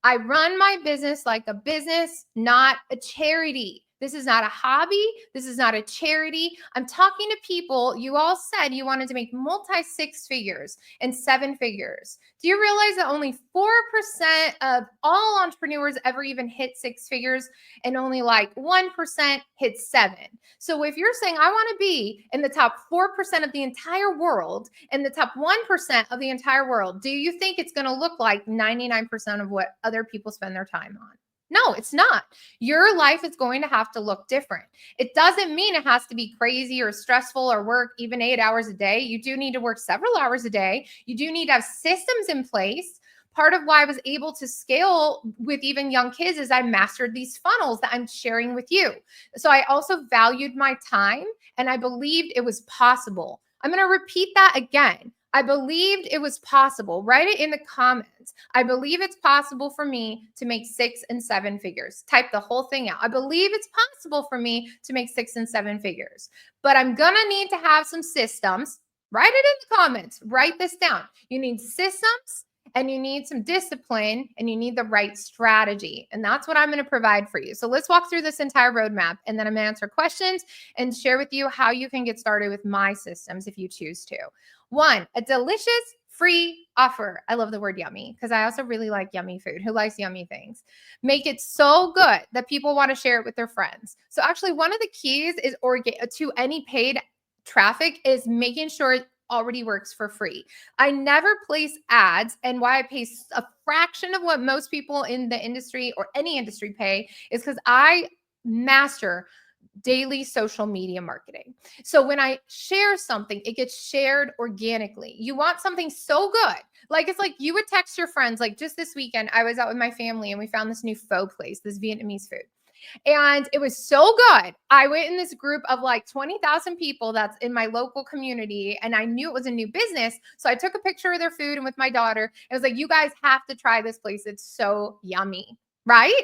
I run my business like a business, not a charity. This is not a hobby. This is not a charity. I'm talking to people. You all said you wanted to make multi-6 figures and 7 figures. Do you realize that only 4% of all entrepreneurs ever even hit 6 figures, and only like 1% hit 7? So if you're saying, I want to be in the top 4% of the entire world and the top 1% of the entire world, do you think it's going to look like 99% of what other people spend their time on? No, it's not. Your life is going to have to look different. It doesn't mean it has to be crazy or stressful or work even 8 hours a day. You do need to work several hours a day. You do need to have systems in place. Part of why I was able to scale with even young kids is I mastered these funnels that I'm sharing with you. So I also valued my time, and I believed it was possible. I'm going to repeat that again. I believed it was possible. Write it in the comments. I believe it's possible for me to make 6 and 7 figures. Type the whole thing out. I believe it's possible for me to make 6 and 7 figures, but I'm going to need to have some systems. Write it in the comments. Write this down. You need systems, and you need some discipline, and you need the right strategy. And that's what I'm going to provide for you. So let's walk through this entire roadmap, and then I'm going to answer questions and share with you how you can get started with my systems if you choose to. 1, a delicious free offer. I love the word yummy because I also really like yummy food. Who likes yummy things? Make it so good that people want to share it with their friends. So actually one of the keys is to any paid traffic is making sure it already works for free. I never place ads, and why I pay a fraction of what most people in the industry or any industry pay is because I master daily social media marketing. So when I share something, it gets shared organically. You want something so good. Like it's like you would text your friends. Like just this weekend, I was out with my family and we found this new pho place, this Vietnamese food. And it was so good. I went in this group of like 20,000 people that's in my local community, and I knew it was a new business. So I took a picture of their food and with my daughter. It was like, you guys have to try this place. It's so yummy. Right.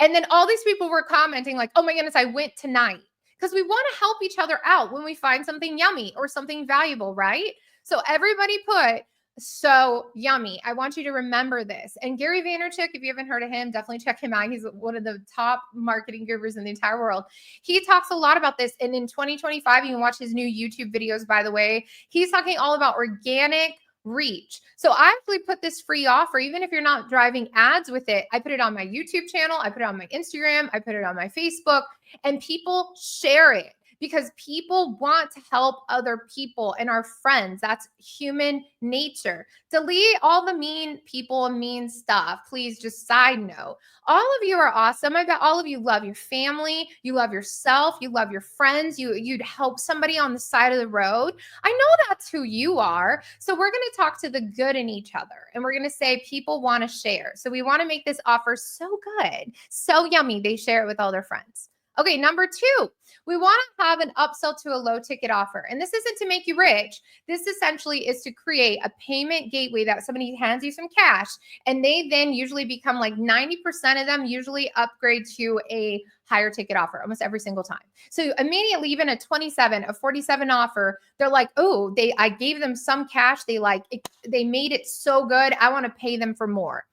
And then all these people were commenting, like, oh my goodness, I went tonight. Because we want to help each other out when we find something yummy or something valuable. Right. So everybody put, so yummy. I want you to remember this. And Gary Vaynerchuk, if you haven't heard of him, definitely check him out. He's one of the top marketing gurus in the entire world. He talks a lot about this. And in 2025, you can watch his new YouTube videos, by the way. He's talking all about organic reach. So I actually put this free offer, even if you're not driving ads with it. I put it on my YouTube channel, I put it on my Instagram, I put it on my Facebook, and people share it because people want to help other people and our friends. That's human nature. Delete all the mean people and mean stuff. Please, just side note. All of you are awesome. I bet all of you love your family, you love yourself, you love your friends, you'd help somebody on the side of the road. I know that's who you are. So we're going to talk to the good in each other, and we're going to say people want to share. So we want to make this offer so good, so yummy, they share it with all their friends. Okay, number 2, we want to have an upsell to a low ticket offer. And this isn't to make you rich. This essentially is to create a payment gateway that somebody hands you some cash, and they then usually become like 90% of them usually upgrade to a higher ticket offer almost every single time. So immediately, even a 27, a 47 offer, they're like, oh, I gave them some cash. They made it so good. I want to pay them for more.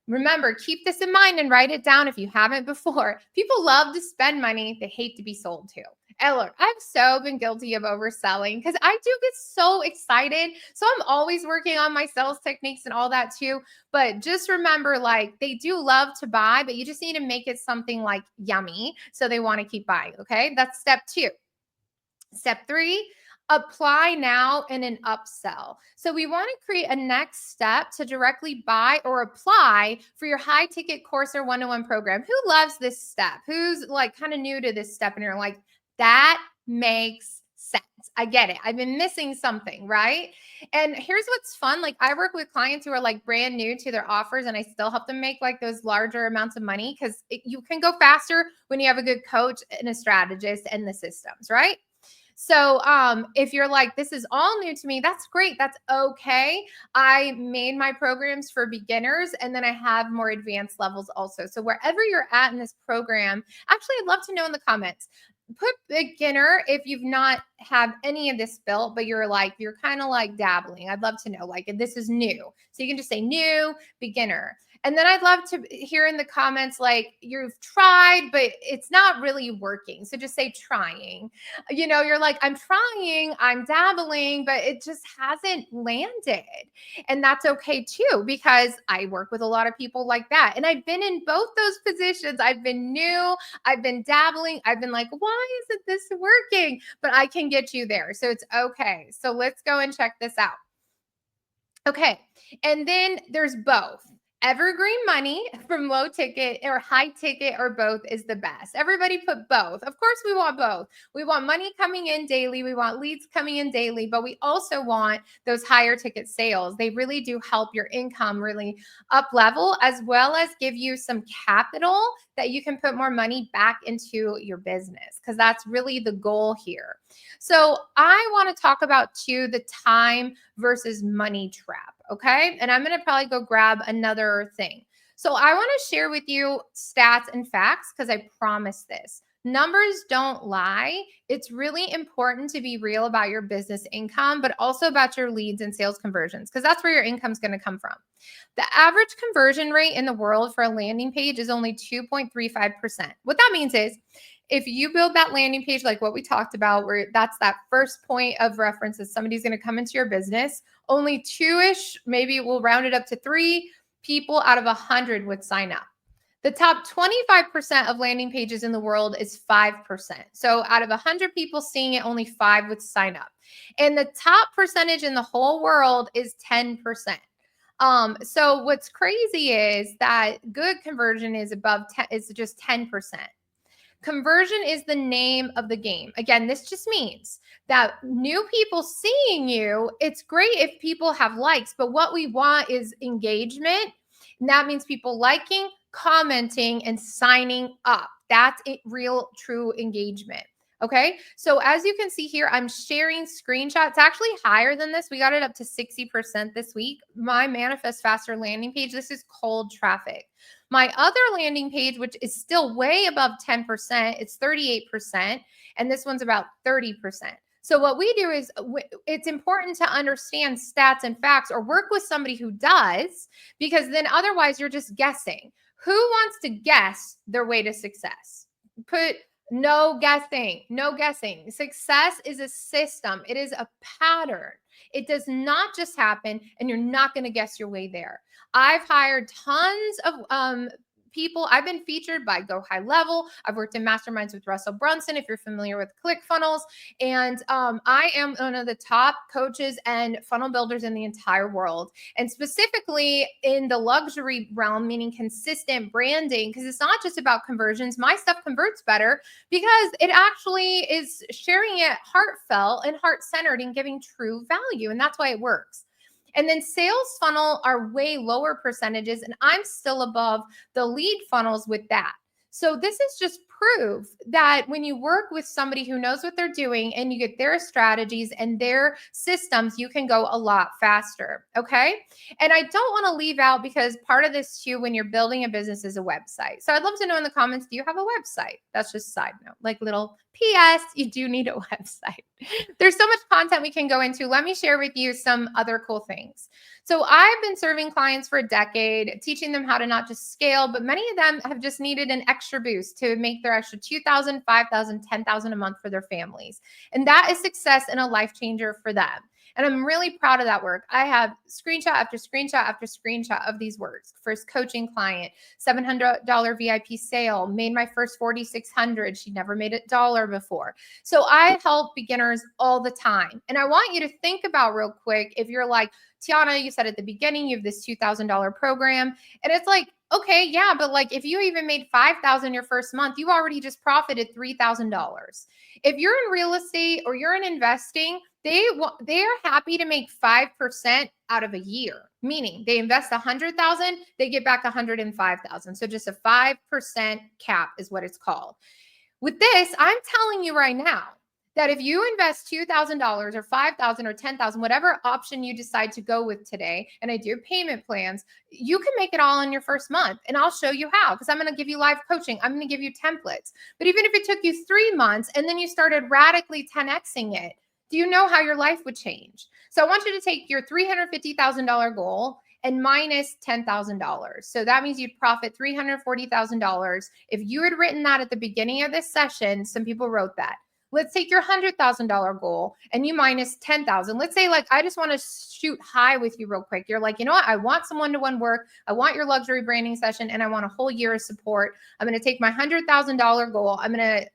Remember, keep this in mind and write it down if you haven't before. People love to spend money. They hate to be sold to. And look, I've so been guilty of overselling because I do get so excited. So I'm always working on my sales techniques and all that too. But just remember, like, they do love to buy, but you just need to make it something like yummy so they want to keep buying. Okay. That's step 2. Step 3, apply now in an upsell. So we want to create a next step to directly buy or apply for your high ticket course or one-on-one program. Who loves this step? Who's like kind of new to this step and you're like, that makes sense. I get it. I've been missing something, right? And here's what's fun. Like I work with clients who are like brand new to their offers, and I still help them make like those larger amounts of money because you can go faster when you have a good coach and a strategist and the systems, right? So if you're like, this is all new to me, that's great. That's okay. I made my programs for beginners, and then I have more advanced levels also. So wherever you're at in this program, actually, I'd love to know in the comments. Put beginner if you've not have any of this built, but you're kind of like dabbling. I'd love to know, like, this is new. So you can just say new, beginner. And then I'd love to hear in the comments, like, you've tried, but it's not really working. So just say trying. You're like, I'm trying, I'm dabbling, but it just hasn't landed. And that's okay too, because I work with a lot of people like that. And I've been in both those positions. I've been new, I've been dabbling, I've been like, why isn't this working? But I can get you there. So it's okay. So let's go and check this out. Okay. And then there's both. Evergreen money from low ticket or high ticket or both is the best. Everybody put both. Of course, we want both. We want money coming in daily. We want leads coming in daily, but we also want those higher ticket sales. They really do help your income really up level, as well as give you some capital that you can put more money back into your business, because that's really the goal here. So I want to talk about too the time versus money trap. Okay. And I'm going to probably go grab another thing. So I want to share with you stats and facts because I promise this. Numbers don't lie. It's really important to be real about your business income, but also about your leads and sales conversions, because that's where your income is going to come from. The average conversion rate in the world for a landing page is only 2.35%. What that means is if you build that landing page, like what we talked about, where that's that first point of reference that somebody's going to come into your business, only 2-ish, maybe we'll round it up to 3 people out of 100 would sign up. The top 25% of landing pages in the world is 5%. So out of 100 people seeing it, only 5 would sign up. And the top percentage in the whole world is 10%. So what's crazy is that good conversion is above 10, is just 10%. Conversion is the name of the game. Again, this just means that new people seeing you, it's great if people have likes, but what we want is engagement. And that means people liking, commenting, and signing up. That's it, real, true engagement. Okay. So as you can see here, I'm sharing screenshots. Actually higher than this. We got it up to 60% this week. My Manifest Faster landing page, this is cold traffic. My other landing page, which is still way above 10%, it's 38%, and this one's about 30%. So what we do is it's important to understand stats and facts or work with somebody who does, because then otherwise you're just guessing. Who wants to guess their way to success? Put no guessing, no guessing. Success is a system. It is a pattern. It does not just happen, and you're not going to guess your way there. I've hired tons of people. I've been featured by Go High Level. I've worked in masterminds with Russell Brunson, if you're familiar with ClickFunnels. And I am one of the top coaches and funnel builders in the entire world. And specifically in the luxury realm, meaning consistent branding, because it's not just about conversions. My stuff converts better because it actually is sharing it heartfelt and heart-centered and giving true value. And that's why it works. And then sales funnel are way lower percentages, and I'm still above the lead funnels with that. So this is just proof that when you work with somebody who knows what they're doing and you get their strategies and their systems, you can go a lot faster. Okay. And I don't want to leave out, because part of this too, when you're building a business, is a website. So I'd love to know in the comments, do you have a website? That's just a side note, like little PS, you do need a website. There's so much content we can go into. Let me share with you some other cool things. So I've been serving clients for a decade, teaching them how to not just scale, but many of them have just needed an extra boost to make their extra 2,000, 5,000, 10,000 a month for their families. And that is success and a life changer for them. And I'm really proud of that work. I have screenshot after screenshot after screenshot of these works. First coaching client, $700 VIP sale, made my first 4,600. She never made $1 before. So I help beginners all the time. And I want you to think about real quick, if you're like, Tiana, you said at the beginning, you have this $2,000 program. And it's like, okay, yeah, but like if you even made $5,000 your first month, you already just profited $3,000. If you're in real estate or you're in investing, they are happy to make 5% out of a year, meaning they invest 100,000, they get back 105,000. So just a 5% cap is what it's called. With this, I'm telling you right now that if you invest $2,000 or $5,000 or $10,000, whatever option you decide to go with today, and I do payment plans, you can make it all in your first month. And I'll show you how, because I'm going to give you live coaching. I'm going to give you templates. But even if it took you 3 months and then you started radically 10xing it, do you know how your life would change? So I want you to take your $350,000 goal and minus $10,000. So that means you'd profit $340,000. If you had written that at the beginning of this session, some people wrote that. Let's take your $100,000 goal and you minus 10,000. Let's say, like, I just want to shoot high with you real quick. You're like, you know what? I want some one-to-one work. I want your luxury branding session, and I want a whole year of support. I'm going to take my $100,000 goal. I'm going to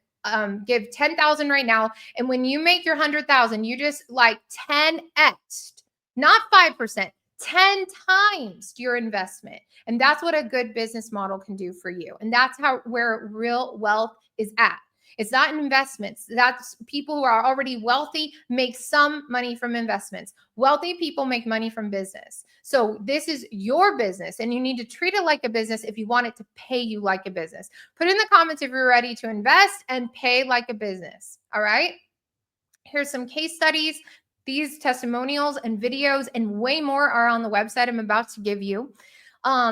give 10,000 right now. And when you make your 100,000, you just like 10x, not 5%, 10 times your investment. And that's what a good business model can do for you. And that's where real wealth is at. It's not investments. That's people who are already wealthy make some money from investments. Wealthy people make money from business. So this is your business, and you need to treat it like a business if you want it to pay you like a business. Put in the comments if you're ready to invest and pay like a business. All right. Here's some case studies. These testimonials and videos and way more are on the website I'm about to give you.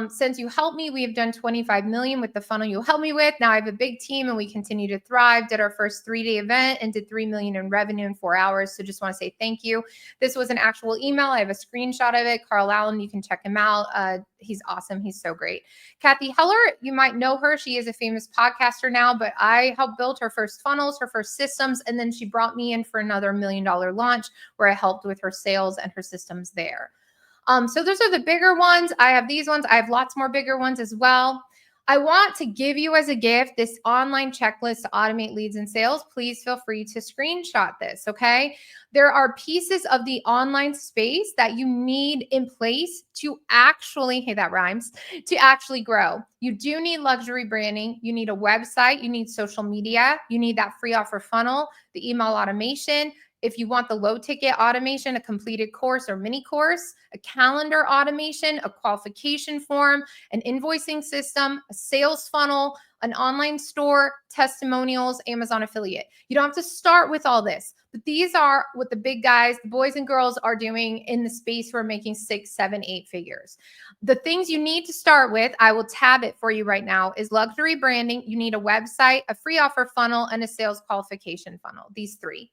Since you helped me, we have done 25 million with the funnel you helped me with. Now I have a big team and we continue to thrive. Did our first 3-day event and did 3 million in revenue in 4 hours. So just want to say thank you. This was an actual email. I have a screenshot of it. Carl Allen, you can check him out. He's awesome. He's so great. Kathy Heller, you might know her. She is a famous podcaster now, but I helped build her first funnels, her first systems. And then she brought me in for another $1 million launch where I helped with her sales and her systems there. So those are the bigger ones. I have these ones. I have lots more bigger ones as well. I want to give you as a gift this online checklist to automate leads and sales. Please feel free to screenshot this, okay? There are pieces of the online space that you need in place to actually, hey, that rhymes, to actually grow. You do need luxury branding. You need a website. You need social media. You need that free offer funnel, the email automation. If you want the low ticket automation, a completed course or mini course, a calendar automation, a qualification form, an invoicing system, a sales funnel, an online store, testimonials, Amazon affiliate. You don't have to start with all this, but these are what the big guys, the boys and girls are doing in the space who are making 6, 7, 8 figures. The things you need to start with, I will tab it for you right now, is luxury branding. You need a website, a free offer funnel, and a sales qualification funnel. These 3.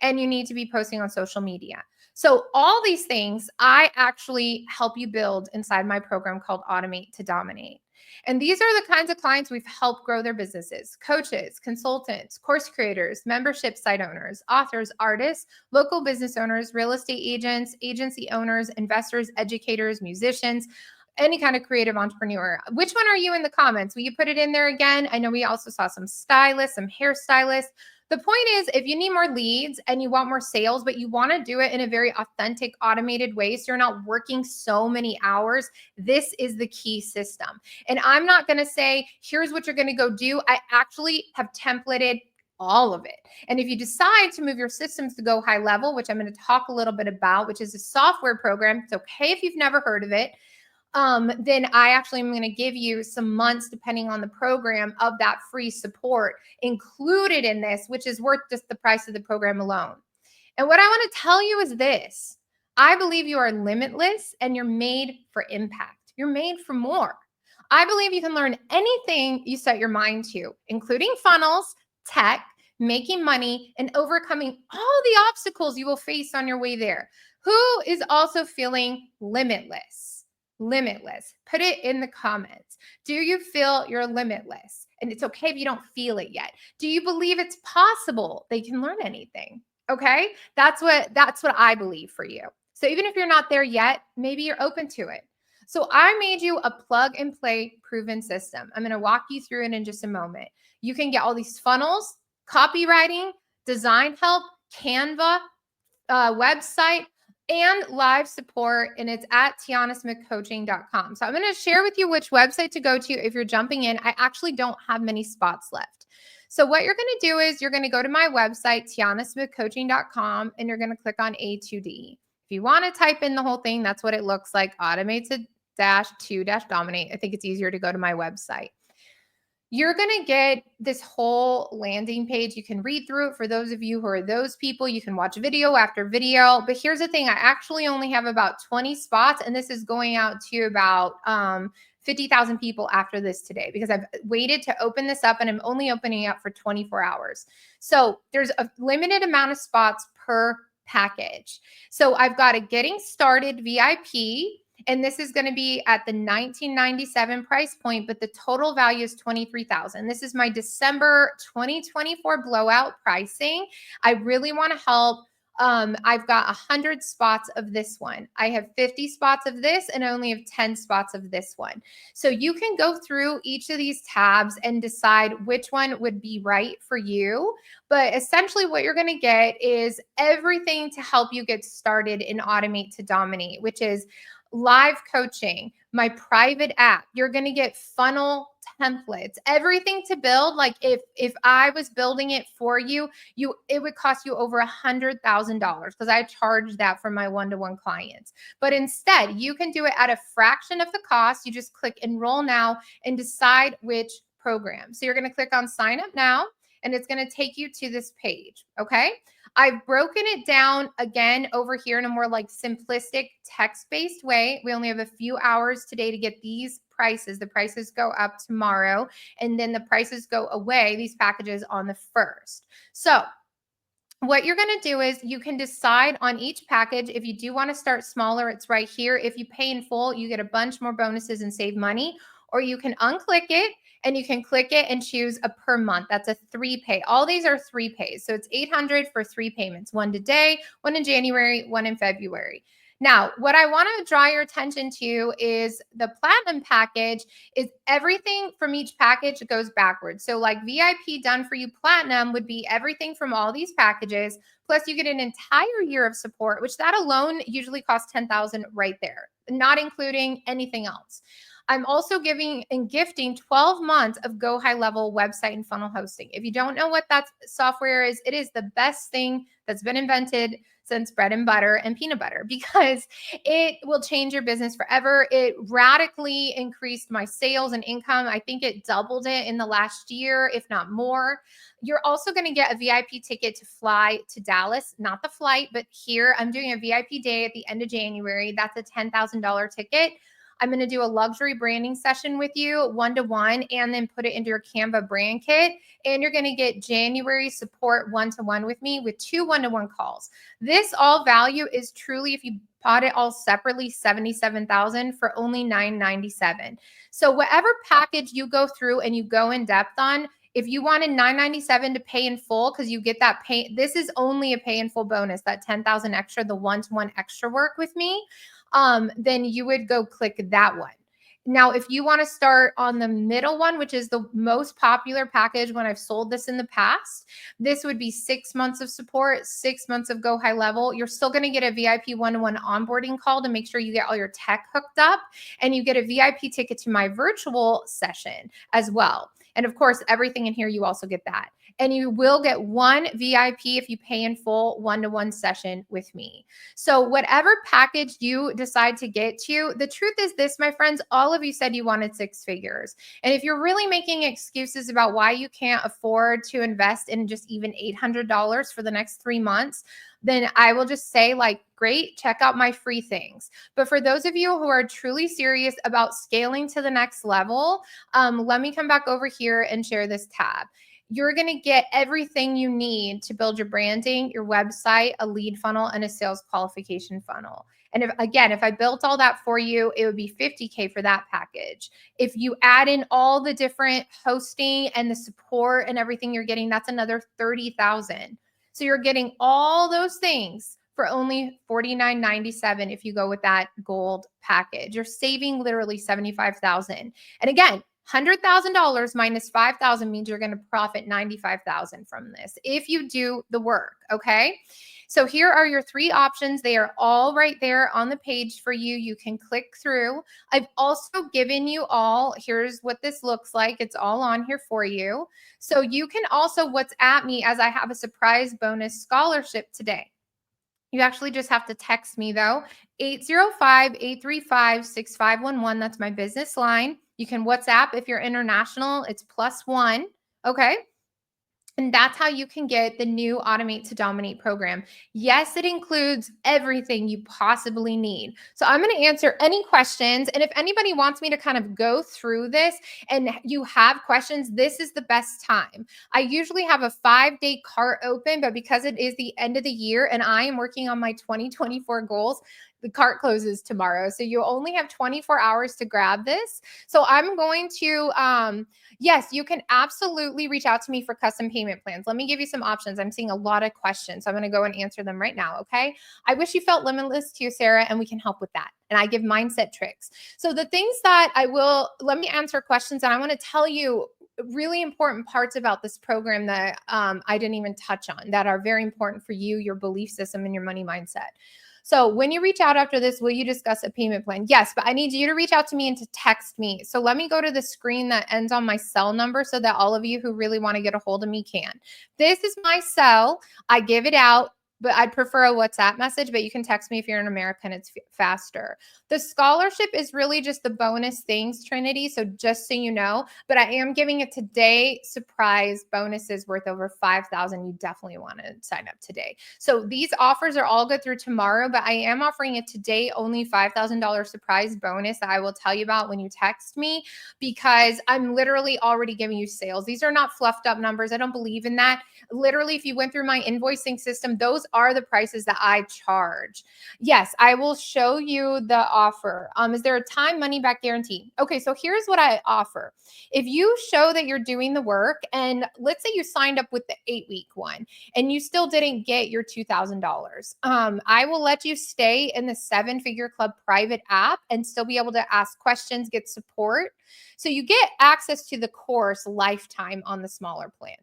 And you need to be posting on social media. So all these things I actually help you build inside my program called Automate to Dominate. And these are the kinds of clients we've helped grow their businesses: coaches, consultants, course creators, membership site owners, authors, artists, local business owners, real estate agents, agency owners, investors, educators, musicians, any kind of creative entrepreneur. Which one are you in the comments? Will you put it in there again? I know we also saw some stylists, some hairstylists. The point is, if you need more leads and you want more sales, but you want to do it in a very authentic, automated way, so you're not working so many hours, this is the key system. And I'm not going to say, here's what you're going to go do. I actually have templated all of it. And if you decide to move your systems to go high level, which I'm going to talk a little bit about, which is a software program, it's okay if you've never heard of it, then I actually am going to give you some months, depending on the program, of that free support included in this, which is worth just the price of the program alone. And what I want to tell you is this: I believe you are limitless and you're made for impact. You're made for more. I believe you can learn anything you set your mind to, including funnels, tech, making money, and overcoming all the obstacles you will face on your way there. Who is also feeling limitless? Limitless. Put it in the comments. Do you feel you're limitless? And it's okay if you don't feel it yet. Do you believe it's possible they can learn anything? Okay? That's what I believe for you. So even if you're not there yet, maybe you're open to it. So I made you a plug and play proven system. I'm going to walk you through it in just a moment. You can get all these funnels, copywriting, design help, Canva, website, and live support, and it's at tianasmithcoaching.com. So I'm going to share with you which website to go to if you're jumping in. I actually don't have many spots left. So what you're going to do is you're going to go to my website, tianasmithcoaching.com, and you're going to click on A2D. If you want to type in the whole thing, that's what it looks like: automate to -2-dominate. I think it's easier to go to my website. You're going to get this whole landing page. You can read through it. For those of you who are those people, you can watch video after video. But here's the thing: I actually only have about 20 spots, and this is going out to about 50,000 people after this today, because I've waited to open this up and I'm only opening it up for 24 hours. So there's a limited amount of spots per package. So I've got a getting started VIP. And this is going to be at the $19.97 price point, but the total value is $23,000. This is my December 2024 blowout pricing. I really want to help. I've got 100 spots of this one. I have 50 spots of this, and I only have 10 spots of this one. So you can go through each of these tabs and decide which one would be right for you. But essentially what you're going to get is everything to help you get started in Automate to Dominate, which is live coaching, my private app. You're going to get funnel templates, everything to build. Like if I was building it for you, it would cost you over $100,000, because I charge that for my one-to-one clients. But instead, you can do it at a fraction of the cost. You just click enroll now and decide which program. So you're going to click on sign up now, and it's going to take you to this page. Okay. I've broken it down again over here in a more like simplistic text-based way. We only have a few hours today to get these prices. The prices go up tomorrow, and then the prices go away, these packages, on the 1st. So what you're going to do is you can decide on each package. If you do want to start smaller, it's right here. If you pay in full, you get a bunch more bonuses and save money. Or you can unclick it and you can click it and choose a per month. That's a 3 pay. All these are 3 pays. So it's $800 for 3 payments: one today, one in January, one in February. Now, what I want to draw your attention to is the platinum package is everything from each package goes backwards. So like VIP done for you platinum would be everything from all these packages. Plus you get an entire year of support, which that alone usually costs 10,000 right there, not including anything else. I'm also giving and gifting 12 months of Go High Level website and funnel hosting. If you don't know what that software is, it is the best thing that's been invented since bread and butter and peanut butter because it will change your business forever. It radically increased my sales and income. I think it doubled it in the last year, if not more. You're also going to get a VIP ticket to fly to Dallas, not the flight, but here I'm doing a VIP day at the end of January. That's a $10,000 ticket. I'm going to do a luxury branding session with you one-to-one and then put it into your Canva brand kit. And you're going to get January support one-to-one with me with 2 one-to-one calls. This all value is truly, if you bought it all separately, $77,000 for only $997. So whatever package you go through and you go in depth on, if you wanted $997 to pay in full, because you get that pay, this is only a pay in full bonus, that $10,000 extra, the one-to-one extra work with me, then you would go click that one. Now, if you want to start on the middle one, which is the most popular package when I've sold this in the past, this would be 6 months of support, 6 months of Go High Level. You're still going to get a VIP one-to-one onboarding call to make sure you get all your tech hooked up, and you get a VIP ticket to my virtual session as well. And of course, everything in here, you also get that. And you will get one VIP if you pay in full one-to-one session with me. So whatever package you decide to get to, the truth is this, my friends, all of you said you wanted 6 figures. And if you're really making excuses about why you can't afford to invest in just even $800 for the next 3 months, then I will just say, like, great, check out my free things. But for those of you who are truly serious about scaling to the next level, let me come back over here and share this tab. You're going to get everything you need to build your branding, your website, a lead funnel, and a sales qualification funnel. And if I built all that for you, it would be $50K for that package. If you add in all the different hosting and the support and everything you're getting, that's another $30,000. So you're getting all those things for only $49.97 if you go with that gold package. You're saving literally $75,000. And again, $100,000 minus $5,000 means you're going to profit $95,000 from this if you do the work. Okay. So here are your 3 options. They are all right there on the page for you. You can click through. I've also given you all, here's what this looks like. It's all on here for you. So you can also WhatsApp me as I have a surprise bonus scholarship today. You actually just have to text me though, 805-835-6511. That's my business line. You can WhatsApp if you're international, it's +1. Okay. And that's how you can get the new Automate to Dominate program. Yes, it includes everything you possibly need. So I'm going to answer any questions. And if anybody wants me to kind of go through this and you have questions, this is the best time. I usually have a 5-day cart open, but because it is the end of the year and I am working on my 2024 goals, the cart closes tomorrow. So you only have 24 hours to grab this. So I'm going to, yes, you can absolutely reach out to me for custom payment plans. Let me give you some options. I'm seeing a lot of questions. So I'm going to go and answer them right now. Okay. I wish you felt limitless too, Sarah, and we can help with that. And I give mindset tricks. So the things that let me answer questions, and I want to tell you really important parts about this program that I didn't even touch on that are very important for you, your belief system, and your money mindset. So when you reach out after this, will you discuss a payment plan? Yes, but I need you to reach out to me and to text me. So let me go to the screen that ends on my cell number so that all of you who really want to get a hold of me can. This is my cell. I give it out, but I'd prefer a WhatsApp message, but you can text me if you're in America and it's faster. The scholarship is really just the bonus things, Trinity. So just so you know, but I am giving it today surprise bonuses worth over $5,000. You definitely want to sign up today. So these offers are all good through tomorrow, but I am offering it today only $5,000 surprise bonus that I will tell you about when you text me, because I'm literally already giving you sales. These are not fluffed up numbers. I don't believe in that. Literally, if you went through my invoicing system, those those are the prices that I charge. Yes, I will show you the offer. Is there a time money back guarantee? Okay, so here's what I offer. If you show that you're doing the work, and let's say you signed up with the 8-week one and you still didn't get your $2,000, I will let you stay in the 7-Figure Club private app and still be able to ask questions, get support. So you get access to the course lifetime on the smaller plan.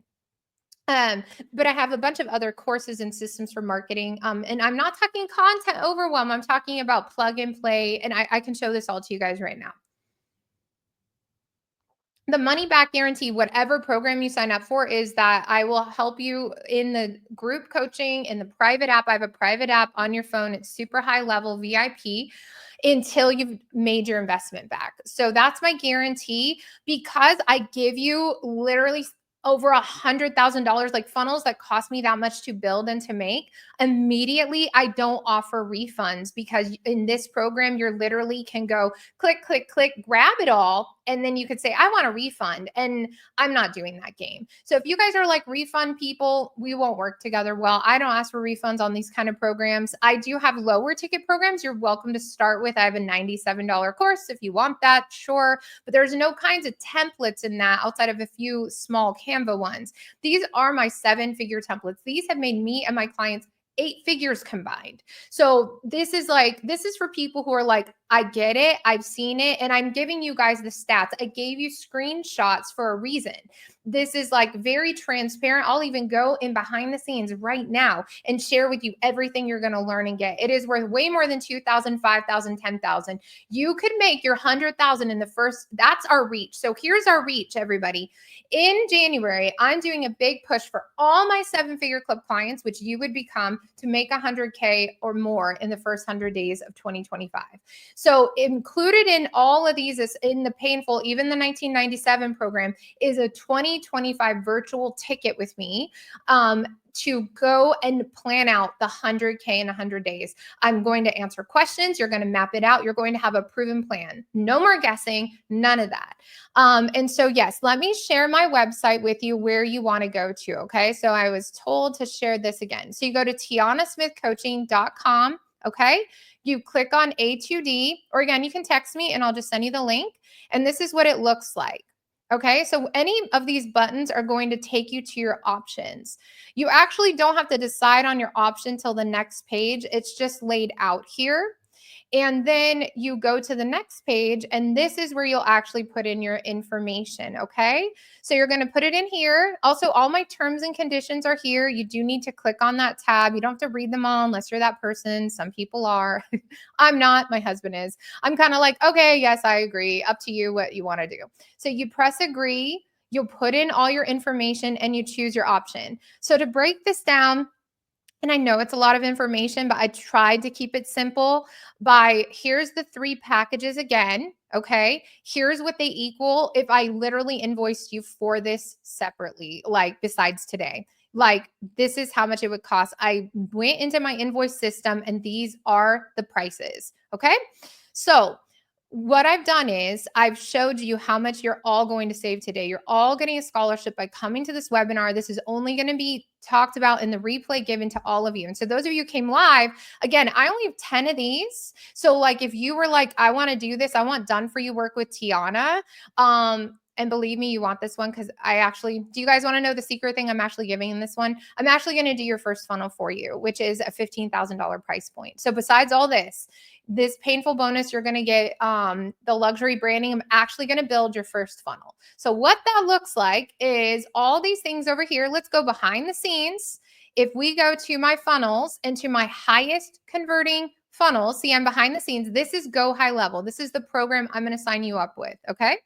Um, but I have a bunch of other courses and systems for marketing. And I'm not talking content overwhelm. I'm talking about plug and play. And I can show this all to you guys right now. The money back guarantee, whatever program you sign up for, is that I will help you in the group coaching, in the private app. I have a private app on your phone. It's super high level VIP until you've made your investment back. So that's my guarantee, because I give you literally over $100,000, like funnels that cost me that much to build and to make. Immediately, I don't offer refunds, because in this program, you're literally can go click, click, click, grab it all. And then you could say, I want a refund. And I'm not doing that game. So if you guys are like refund people, we won't work together well. I don't ask for refunds on these kind of programs. I do have lower ticket programs you're welcome to start with. I have a $97 course. If you want that, sure. But there's no kinds of templates in that outside of a few small Canva ones. These are my 7-figure templates. These have made me and my clients 8 figures combined. So this is for people who are like, I get it, I've seen it, and I'm giving you guys the stats. I gave you screenshots for a reason. This is like very transparent. I'll even go in behind the scenes right now and share with you everything you're going to learn and get. It is worth way more than 2,000, 5,000, 10,000. You could make your 100,000 in the first. That's our reach. So here's our reach, everybody. In January, I'm doing a big push for all my 7-Figure Club clients, which you would become, to make 100K or more in the first 100 days of 2025. So included in all of these is in the painful, even the 1997 program, is a 2025 virtual ticket with me to go and plan out the 100K in 100 days. I'm going to answer questions. You're going to map it out. You're going to have a proven plan. No more guessing, none of that. And so, yes, let me share my website with you where you want to go to. Okay. So I was told to share this again. So you go to tianasmithcoaching.com. Okay. You click on A2D, or again, you can text me and I'll just send you the link. And this is what it looks like. Okay, so any of these buttons are going to take you to your options. You actually don't have to decide on your option till the next page. It's just laid out here. And then you go to the next page, and this is where you'll actually put in your information, okay? So you're going to put it in here. Also, all my terms and conditions are here. You do need to click on that tab. You don't have to read them all unless you're that person. Some people are. I'm not. My husband is. I'm kind of like, okay, yes, I agree. Up to you what you want to do. So you press agree. You'll put in all your information and you choose your option. So to break this down, and I know it's a lot of information, but I tried to keep it simple by here's the 3 packages again. Okay. Here's what they equal if I literally invoiced you for this separately, like besides today. Like, this is how much it would cost. I went into my invoice system and these are the prices. Okay. So what I've done is I've showed you how much you're all going to save today. You're all getting a scholarship by coming to this webinar. This is only going to be talked about in the replay given to all of you. And so those of you who came live, again, I only have 10 of these. So like, if you were like, I want to do this, I want done for you work with Tiana. And believe me, you want this one, because do you guys want to know the secret thing I'm actually giving in this one? I'm actually going to do your first funnel for you, which is a $15,000 price point. So besides all this painful bonus, you're going to get the luxury branding. I'm actually going to build your first funnel. So what that looks like is all these things over here. Let's go behind the scenes. If we go to my funnels and to my highest converting funnels, see, I'm behind the scenes. This is Go High Level. This is the program I'm going to sign you up with. Okay.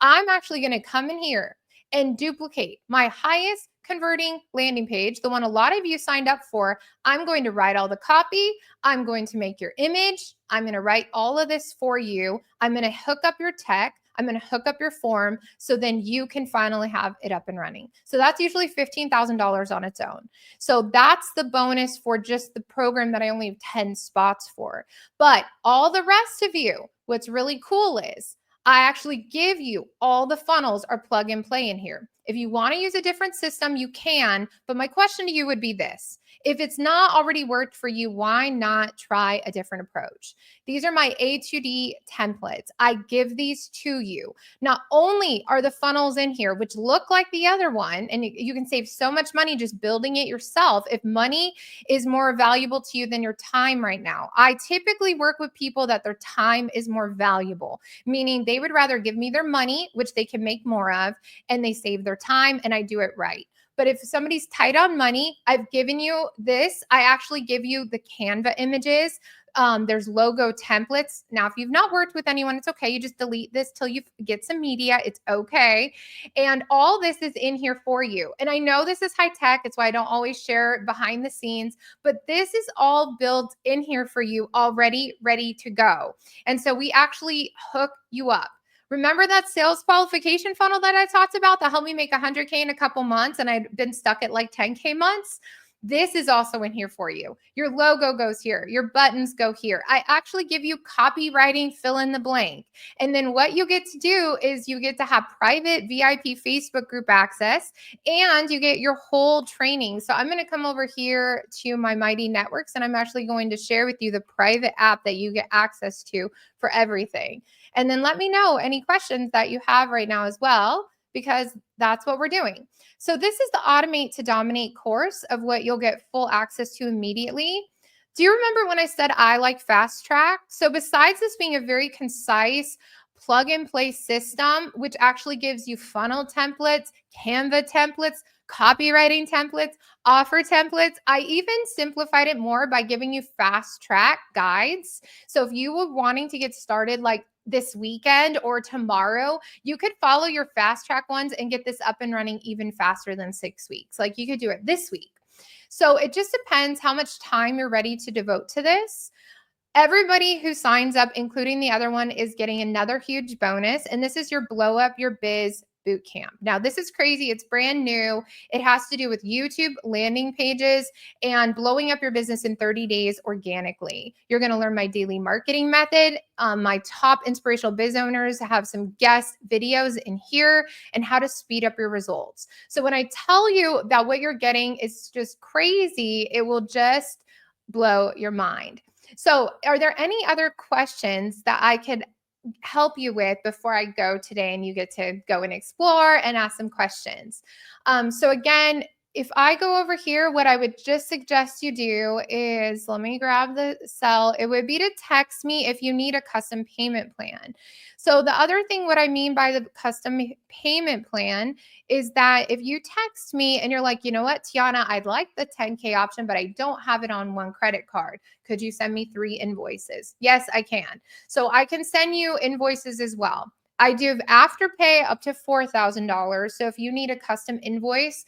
I'm actually going to come in here and duplicate my highest converting landing page, the one a lot of you signed up for. I'm going to write all the copy. I'm going to make your image. I'm going to write all of this for you. I'm going to hook up your tech. I'm going to hook up your form so then you can finally have it up and running. So that's usually $15,000 on its own. So that's the bonus for just the program that I only have 10 spots for. But all the rest of you, what's really cool is I actually give you all the funnels are plug and play in here. If you want to use a different system, you can. But my question to you would be this: if it's not already worked for you, why not try a different approach? These are my A2D templates. I give these to you. Not only are the funnels in here, which look like the other one, and you can save so much money just building it yourself if money is more valuable to you than your time right now. I typically work with people that their time is more valuable, meaning they would rather give me their money, which they can make more of, and they save their time, and I do it right. But if somebody's tight on money, I've given you this. I actually give you the Canva images. There's logo templates. Now, if you've not worked with anyone, it's okay. You just delete this till you get some media. It's okay. And all this is in here for you. And I know this is high tech. It's why I don't always share behind the scenes, but this is all built in here for you already, ready to go. And so we actually hook you up. Remember that sales qualification funnel that I talked about that helped me make 100K in a couple months and I'd been stuck at like 10K months? This is also in here for you. Your logo goes here. Your buttons go here. I actually give you copywriting fill in the blank. And then what you get to do is you get to have private VIP Facebook group access and you get your whole training. So I'm going to come over here to my Mighty Networks and I'm actually going to share with you the private app that you get access to for everything. And then let me know any questions that you have right now as well, because that's what we're doing. So this is the Automate to Dominate course of what you'll get full access to immediately. Do you remember when I said I like Fast Track? So besides this being a very concise plug and play system, which actually gives you funnel templates, Canva templates, copywriting templates, offer templates, I even simplified it more by giving you fast track guides. So if you were wanting to get started like this weekend or tomorrow, you could follow your fast track ones and get this up and running even faster than 6 weeks. Like you could do it this week. So it just depends how much time you're ready to devote to this. Everybody who signs up, including the other one, is getting another huge bonus. And this is your Blow Up Your Biz boot camp. Now, this is crazy. It's brand new. It has to do with YouTube landing pages and blowing up your business in 30 days organically. You're going to learn my daily marketing method. My top inspirational biz owners have some guest videos in here and how to speed up your results. So when I tell you that what you're getting is just crazy, it will just blow your mind. So, are there any other questions that I could help you with before I go today and you get to go and explore and ask some questions? So, again, if I go over here, what I would just suggest you do is let me grab the cell. It would be to text me if you need a custom payment plan. So, the other thing, what I mean by the custom payment plan is that if you text me and you're like, you know what, Tiana, I'd like the 10K option, but I don't have it on one credit card. Could you send me 3 invoices? Yes, I can. So I can send you invoices as well. I do Afterpay up to $4,000. So if you need a custom invoice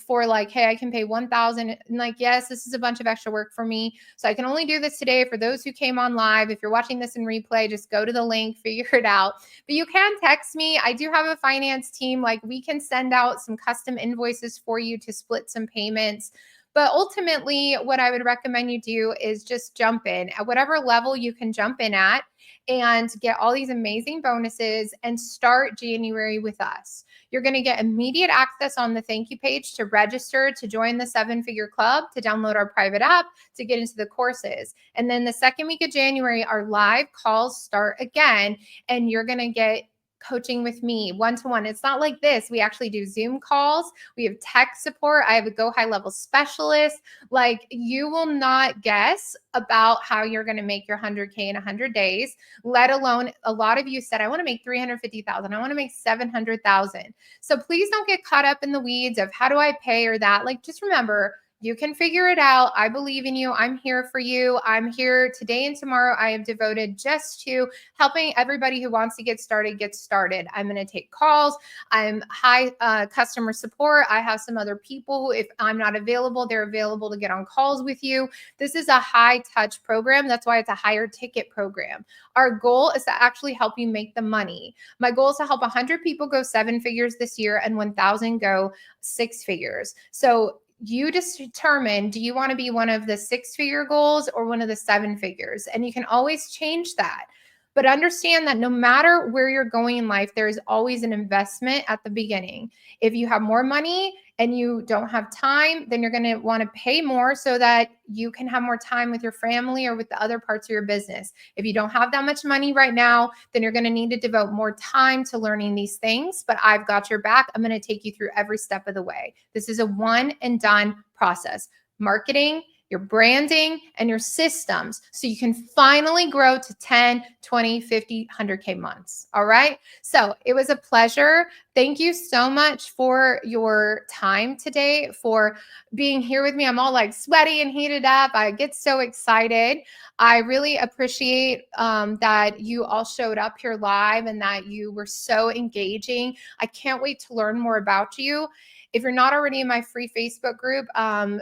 for like, hey, I can pay 1,000, and like, yes, this is a bunch of extra work for me. So I can only do this today for those who came on live. If you're watching this in replay, just go to the link, figure it out. But you can text me. I do have a finance team. Like we can send out some custom invoices for you to split some payments. But ultimately, what I would recommend you do is just jump in at whatever level you can jump in at and get all these amazing bonuses and start January with us. You're going to get immediate access on the thank you page to register, to join the 7-figure club, to download our private app, to get into the courses. And then the second week of January, our live calls start again, and you're going to get coaching with me one-to-one. It's not like this. We actually do Zoom calls. We have tech support. I have a Go High level specialist. Like you will not guess about how you're going to make your 100K in 100 days, let alone a lot of you said, I want to make 350,000. I want to make 700,000. So please don't get caught up in the weeds of how do I pay or that. Like just remember, you can figure it out. I believe in you. I'm here for you. I'm here today and tomorrow. I have devoted just to helping everybody who wants to get started, get started. I'm going to take calls. I'm high customer support. I have some other people who, if I'm not available, they're available to get on calls with you. This is a high touch program. That's why it's a higher ticket program. Our goal is to actually help you make the money. My goal is to help 100 people go 7 figures this year and 1,000 go 6 figures. So you just determine, do you want to be one of the 6-figure goals or one of the 7 figures? And you can always change that. But understand that no matter where you're going in life, there is always an investment at the beginning. If you have more money and you don't have time, then you're going to want to pay more so that you can have more time with your family or with the other parts of your business. If you don't have that much money right now, then you're going to need to devote more time to learning these things. But I've got your back. I'm going to take you through every step of the way. This is a one and done process. Marketing, your branding, and your systems so you can finally grow to 10, 20, 50, 100K months. All right. So it was a pleasure. Thank you so much for your time today, for being here with me. I'm all like sweaty and heated up. I get so excited. I really appreciate that you all showed up here live and that you were so engaging. I can't wait to learn more about you. If you're not already in my free Facebook group,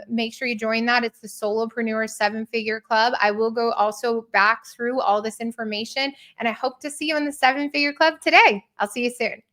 make sure you join that. It's the Solopreneur 7-Figure Club. I will go also back through all this information, and I hope to see you in the 7-Figure Club today. I'll see you soon.